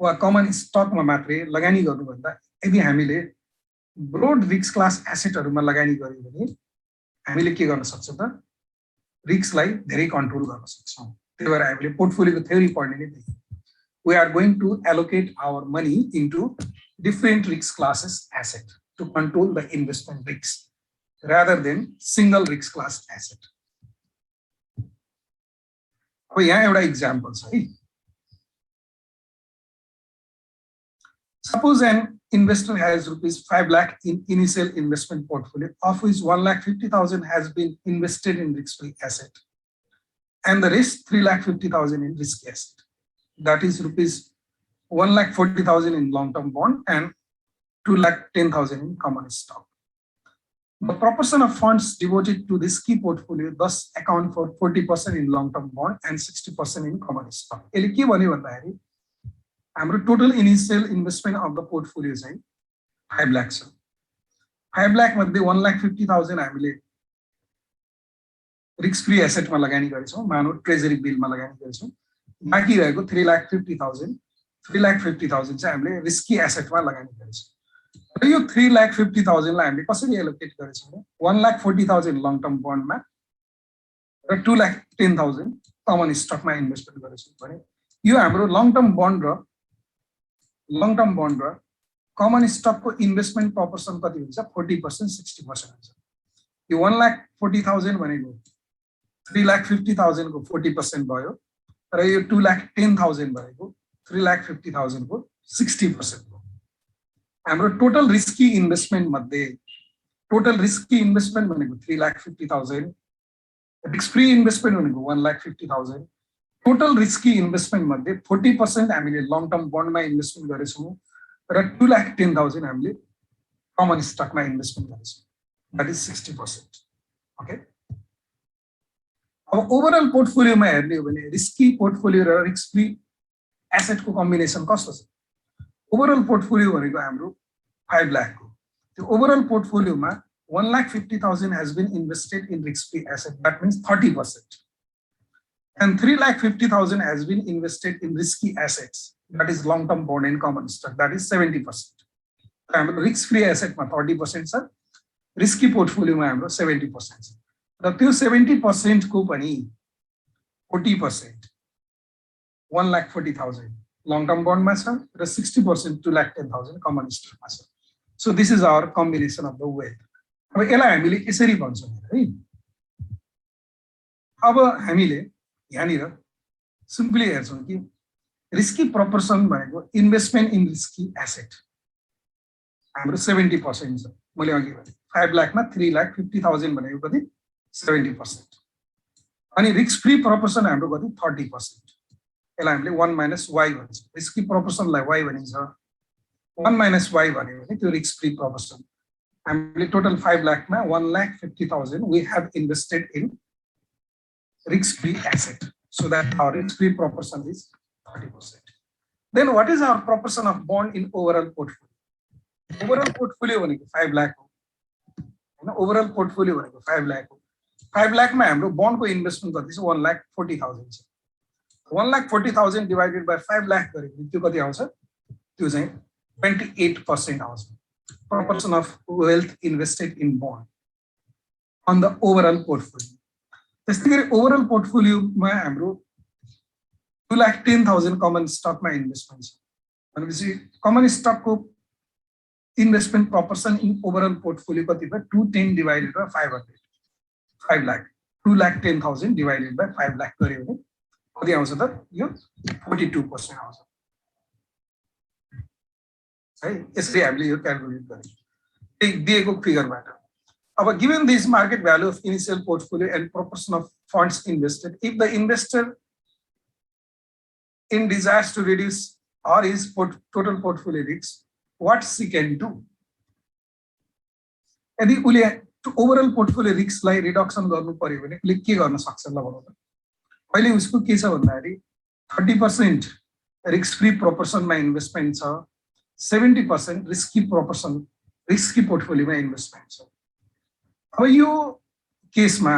वा कमन स्टकमा मात्रै लगानी गर्नु भन्दा यदि हामीले ब्रोड रिस्क क्लास एसेटहरुमा लगानी गर्यो भने हामीले के गर्न सक्छौं त रिस्कलाई धेरै कन्ट्रोल गर्न सक्छौं त्यही भएर हामीले पोर्टफोलियोको थ्योरी पढ्ने नै त्यही we are going to allocate our money into different risk classes asset to control the investment risk rather than single risk class asset अब यहाँ एउटा एक्जाम्पल छ है suppose an investor has rupees 5 lakh in initial investment portfolio, of which 1,50,000 has been invested in risk-free asset, and the rest 3,50,000 in risky asset. That is rupees 1,40,000 in long-term bond and 2,10,000 in common stock. The proportion of funds devoted to risky portfolio thus account for 40% in long-term bond and 60% in common stock. यसले के भन्यो भन्दाखेरि हाम्रो total initial investment of the portfolio चाहिँ 5 लाख छ 5 लाख मध्ये 1,50,000 हामीले risk free एसेटमा लगानी गरेछौं मानव ट्रेजरी बिलमा लगानी गरेछौं बाँकी रहेको 3,50,000 चाहिँ हामीले रिस्की एसेटमा लगानी गरेछौं र यो 3,50,000 लाई हामीले कसरी एलोकेट गरेछौं 1,40,000 लङ टर्म बन्डमा र 2,10,000 कमन स्टकमा इन्भेस्टमेन्ट गरेछौं भने यो हाम्रो लङ टर्म बन्ड र कमन स्टकको इन्भेस्टमेन्ट प्रोपोर्सन कति हुन्छ 40% 60% हुन्छ यो 1,40,000 भनेको 3,50,000 को 40% भयो र यो 2,10,000 भनेको 3,50,000 को 60% हो हाम्रो टोटल रिस्की इन्भेस्टमेन्ट मध्ये टोटल रिस्की इन्भेस्टमेन्ट भनेको 3,50,000 रिस्क फ्री इन्भेस्टमेन्ट भनेको 1,50,000 टोटल रिस्की इन्भेस्टमेन्ट मध्ये 40% हामीले लङ टर्म बन्डमा इन्भेस्टमेन्ट गरेछौं र 2,10,000 हामीले कमन स्टकमा इन्भेस्टमेन्ट गरेछौं दैट इज 60% ओके अब ओभरअल पोर्टफोलियोमा हेर्ने हो भने रिस्की पोर्टफोलियो र रिस्क फ्री एसेटको कम्बिनेसन कस्तो छ ओभरअल पोर्टफोलियो भनेको हाम्रो 5 लाख को त्यो overall पोर्टफोलियोमा 1,50,000 has been invested in risk free asset that means 30% and 3,50,000 has been invested in risky assets that is long term bond and common stock that is 70% हाम्रो risk free एसेटमा 30% छ risky पोर्टफोलियोमा हाम्रो 70% छ र त्यो 70% को पनि 40% 1,40,000 long term bond मा छ र 60% 2,10,000 common stock मा छ so this is our combination of the wealth अब यसलाई हामीले यसरी भन्छौं है अब हामीले यहाँनिर सिम्पली हेर्छौं कि रिस्की प्रोपोर्सन भनेको इन्भेस्टमेन्ट इन रिस्की एसेट हाम्रो 70% छ मैले अघि भने 5 लाखमा 3,50,000 भनेको कति 70% अनि रिस्क फ्री प्रोपोर्सन हाम्रो कति 30% यसलाई हामीले 1 - y भन्छौं रिस्की प्रोपोर्सनलाई y भनिन्छ 1 - y भन्यो भने त्यो रिस्क फ्री प्रोपोर्सन हामीले total 5 लाखमा 1,50,000 we have invested in risk free asset so that our risk free proportion is 30%. Then what is our proportion of bond in overall portfolio? Overall portfolio भनेको 5 लाख हो हैन, overall portfolio भनेको 5 लाख हो। 5 लाखमा हाम्रो बन्डको investment कति छ? 1,40,000 छ। 1,40,000 डिवाइडेड बाइ 5 लाख गरेको त्यो कति आउँछ? त्यो चाहिँ 28% आउँछ। Proportion of wealth invested in bond on the overall portfolio. त्यस्तै गरी ओभरअल पोर्टफोलियोमा हाम्रो 2,10,000 कमन स्टकमा इन्भेस्टमेन्ट छ भनेपछि कमन स्टकको investment proportion in overall portfolio कति भयो? 210 divided by 500, 5 lakh. 2,10,000 divided by 5 lakh गर्यो भने कति आउँछ त? यो 42% आउँछ है। यसरी हामीले यो क्याल्कुलेट गर्यौं दिएको फिगरबाट। अब given this market value of initial portfolio and proportion of funds invested, if the investor in desires to reduce or his total portfolio risk, what she can do? यदि उले ओभरअल पोर्टफोलियो रिस्कलाई रिडक्सन गर्नु पर्यो भने उले के गर्न सक्छ ल भन्नु त? अहिले उसको के छ भन्दाखेरि 30% रिस्क फ्री प्रोपोर्सनमा इन्भेस्टमेन्ट छ, 70% रिस्की प्रोपोर्सन रिस्की पोर्टफोलियोमा इन्भेस्टमेन्ट छ। अब यो केसमा,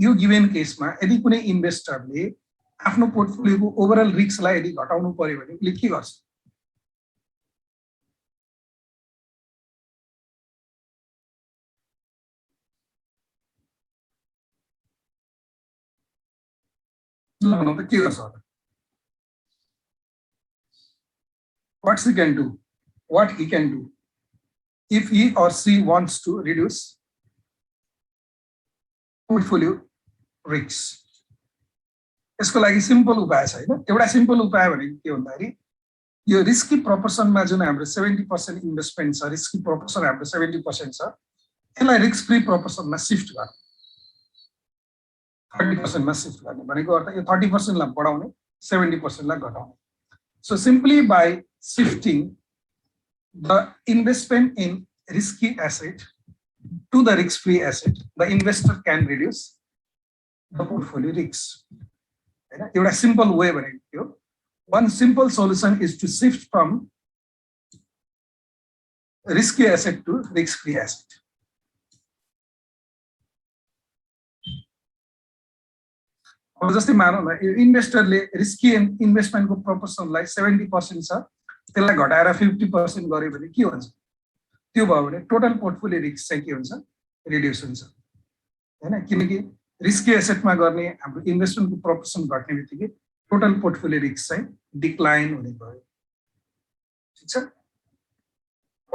यो गिभन केसमा यदि कुनै इन्भेस्टरले आफ्नो पोर्टफोलियोको ओभरअल रिस्कलाई यदि घटाउनु पर्यो भने उले के गर्छ? What he can do? What he can do if he or she wants to reduce portfolio risks? यसको लागि सिम्पल उपाय छ हैन। एउटा सिम्पल उपाय भनेको के भन्दाखेरि यो रिस्की प्रोपोर्सनमा जुन हाम्रो 70% इन्भेस्टमेन्ट छ, रिस्की प्रोपोर्सन हाम्रो 70% छ, यसलाई रिस्क फ्री प्रोपोर्सनमा शिफ्ट गर्ने, 30% मा शिफ्ट गर्ने भनेको अर्थ यो 30% लाई बढाउने, 70% लाई घटाउने। So simply by shifting the investment in risky asset to the risk free asset, the investor can reduce the portfolio risks. एउटा simple way भनेको के हो? One simple solution is to shift from risky asset to risk free asset. अब जस्तै मानौँ न इन्भेस्टरले risky इन्भेस्टमेन्टको प्रोपोर्सनलाई 70% छ, त्यसलाई घटाएर 50% गर्यो भने के हुन्छ? त्यो भयो भने टोटल पोर्टफोलियो रिस्क चाहिँ के हुन्छ? रिड्युस हुन्छ हैन। किनकि रिस्की एसेटमा गर्ने हाम्रो इन्भेस्टमेन्टको प्रोपोर्सन घट्ने बित्तिकै टोटल पोर्टफोलियो रिस्क चाहिँ डिक्लाइन हुने भयो। ठीक छ।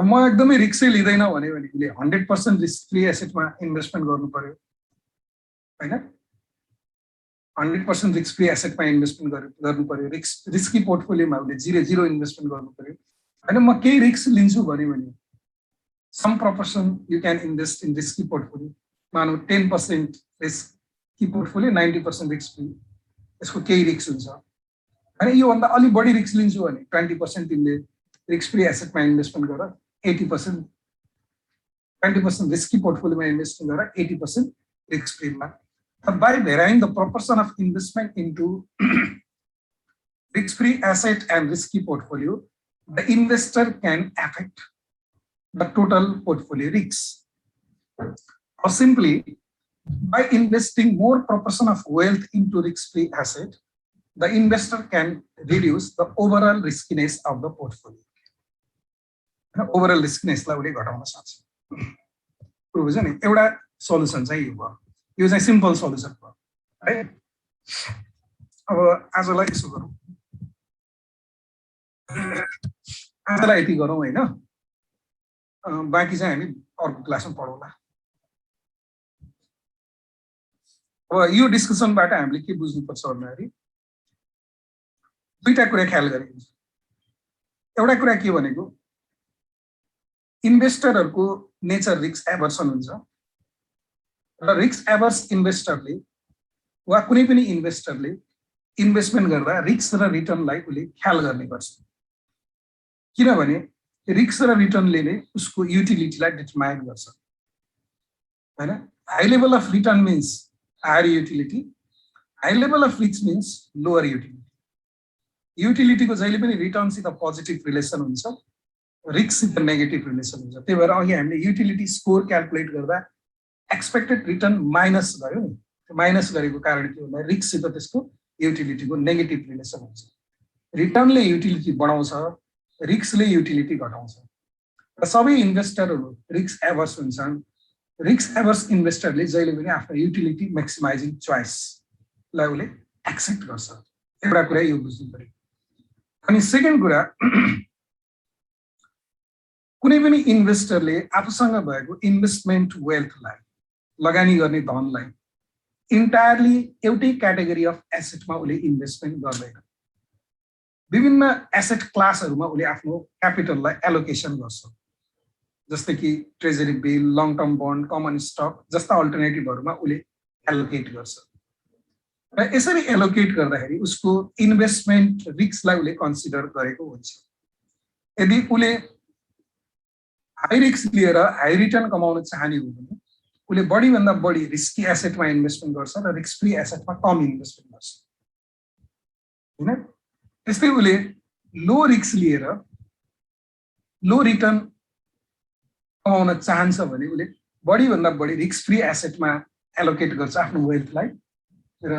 म एकदमै रिस्कै लिँदैन भने उसले 100% रिस्क फ्री एसेटमा इन्भेस्टमेन्ट गर्नु पर्यो हैन। 100% रिस्क फ्री एसेटमा इन्भेस्टमेन्ट गर्नु पर्यो। रिस्की पोर्टफोलियोमा उसले जीरो इन्भेस्टमेन्ट गर्नु पर्यो हैन। म केही रिस्क लिन्छु भने some proportion you can invest in risky portfolio. मानौ 10% रिस्की पोर्टफोलियो, 90% रिस्क फ्री, यसको केही रिस्क हुन्छ हैन। यो भन्दा अलि बढी रिस्क लिन्छु भने 20% तिमीले रिस्क फ्री एसेटमा इन्भेस्टमेन्ट गर, 80% 20% रिस्की पोर्टफोलियोमा इन्भेस्ट गर, 80% रिस्क फ्रीमा। By varying the proportion of investment into risk-free asset and risky portfolio, the investor can affect the total portfolio risks. Or simply, by investing more proportion of wealth into risk-free asset, the investor can reduce the overall riskiness of the portfolio. Overall riskiness लाई उले घटाउन सक्छ। बुझ्यो नि? एउटा solution चाहिँ यो भयो। यो चाहिँ सिम्पल सल्युसन भयो है। अब आजलाई यसो गरौँ, आजलाई यति गरौँ हैन। बाँकी चाहिँ हामी अर्को क्लासमा पढौँला। अब यो डिस्कसनबाट हामीले के बुझ्नुपर्छ भन्दाखेरि दुईटा कुरा ख्याल गरिन्छ। एउटा कुरा के भनेको इन्भेस्टरहरुको नेचर रिस्क एभर्सन हुन्छ र रिस्क एभर्स इन्भेस्टरले वा कुनै पनि इन्भेस्टरले इन्भेस्टमेन्ट गर्दा रिस्क र रिटर्नलाई उले ख्याल गर्ने गर्छ। किनभने रिस्क र रिटर्नले नै उसको युटिलिटीलाई डिटरमाइन गर्छ हैन। High level of return means higher utility, high level of risk means lower utility. युटिलिटीको जहिले पनि रिटर्नसित पोजिटिभ रिलेसन हुन्छ, रिस्कसित नेगेटिभ रिलेसन हुन्छ। त्यही भएर अघि हामीले युटिलिटी स्कोर क्याल्कुलेट गर्दा एक्सपेक्टेड रिटर्न माइनस गर्यो नि, माइनस गरेको कारण के भन्दा रिस्कसित त्यसको युटिलिटीको नेगेटिभ रिलेसन हुन्छ। रिटर्नले युटिलिटी बढाउँछ, रिस्कले युटिलिटी घटाउँछ। र सबै इन्भेस्टरहरू रिस्क एभर्स हुन्छन्। रिस्क एभर्स इन्भेस्टरले जहिले पनि आफ्नो युटिलिटी म्याक्सिमाइजिङ चोइसलाई उसले एक्सेप्ट गर्छ। एउटा कुरा यो बुझ्नु पर्यो। अनि सेकेन्ड कुरा, कुनै पनि इन्भेस्टरले आफूसँग भएको इन्भेस्टमेन्ट वेल्थलाई, लगानी गर्ने धनलाई इन्टायरली एउटै क्याटेगोरी अफ एसेटमा उसले इन्भेस्टमेन्ट गर्दैन। विभिन्न एसेट क्लासहरूमा उसले आफ्नो क्यापिटललाई एलोकेसन गर्छ, जस्तै कि treasury bill, long term bond, common stock जस्ता अल्टरनेटिभहरूमा उसले एलोकेट गर्छ। र यसरी एलोकेट गर्दाखेरि उसको इन्भेस्टमेन्ट रिस्कलाई उसले कन्सिडर गरेको हुन्छ। यदि उसले हाई रिस्क लिएर हाई रिटर्न कमाउन चाहने हो भने उसले बढीभन्दा बढी रिस्की एसेटमा इन्भेस्टमेन्ट गर्छ र रिस्क फ्री एसेटमा कम इन्भेस्टमेन्ट गर्छ, होइन? त्यस्तै उसले लो रिस्क लिएर लो रिटर्न कमाउन चाहन्छ भने उसले बढीभन्दा बढी रिस्क फ्री एसेटमा एलोकेट गर्छ आफ्नो वेल्थलाई र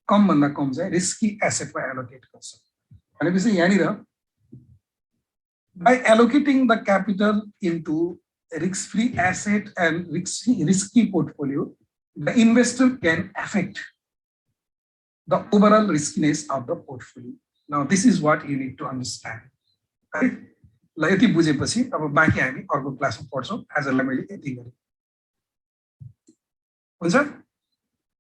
कमभन्दा कम चाहिँ रिस्की एसेटमा एलोकेट गर्छ। भनेपछि यहाँनिर by allocating the capital into risk-free asset and risky portfolio, the investor can affect the overall riskiness of the portfolio. Now, this is what you need to understand. Right? ल यति बुझेपछि अब बाँकी हामी अर्को क्लासमा पढ्छौँ। आजलाई मैले यति गरेँ। हुन्छ?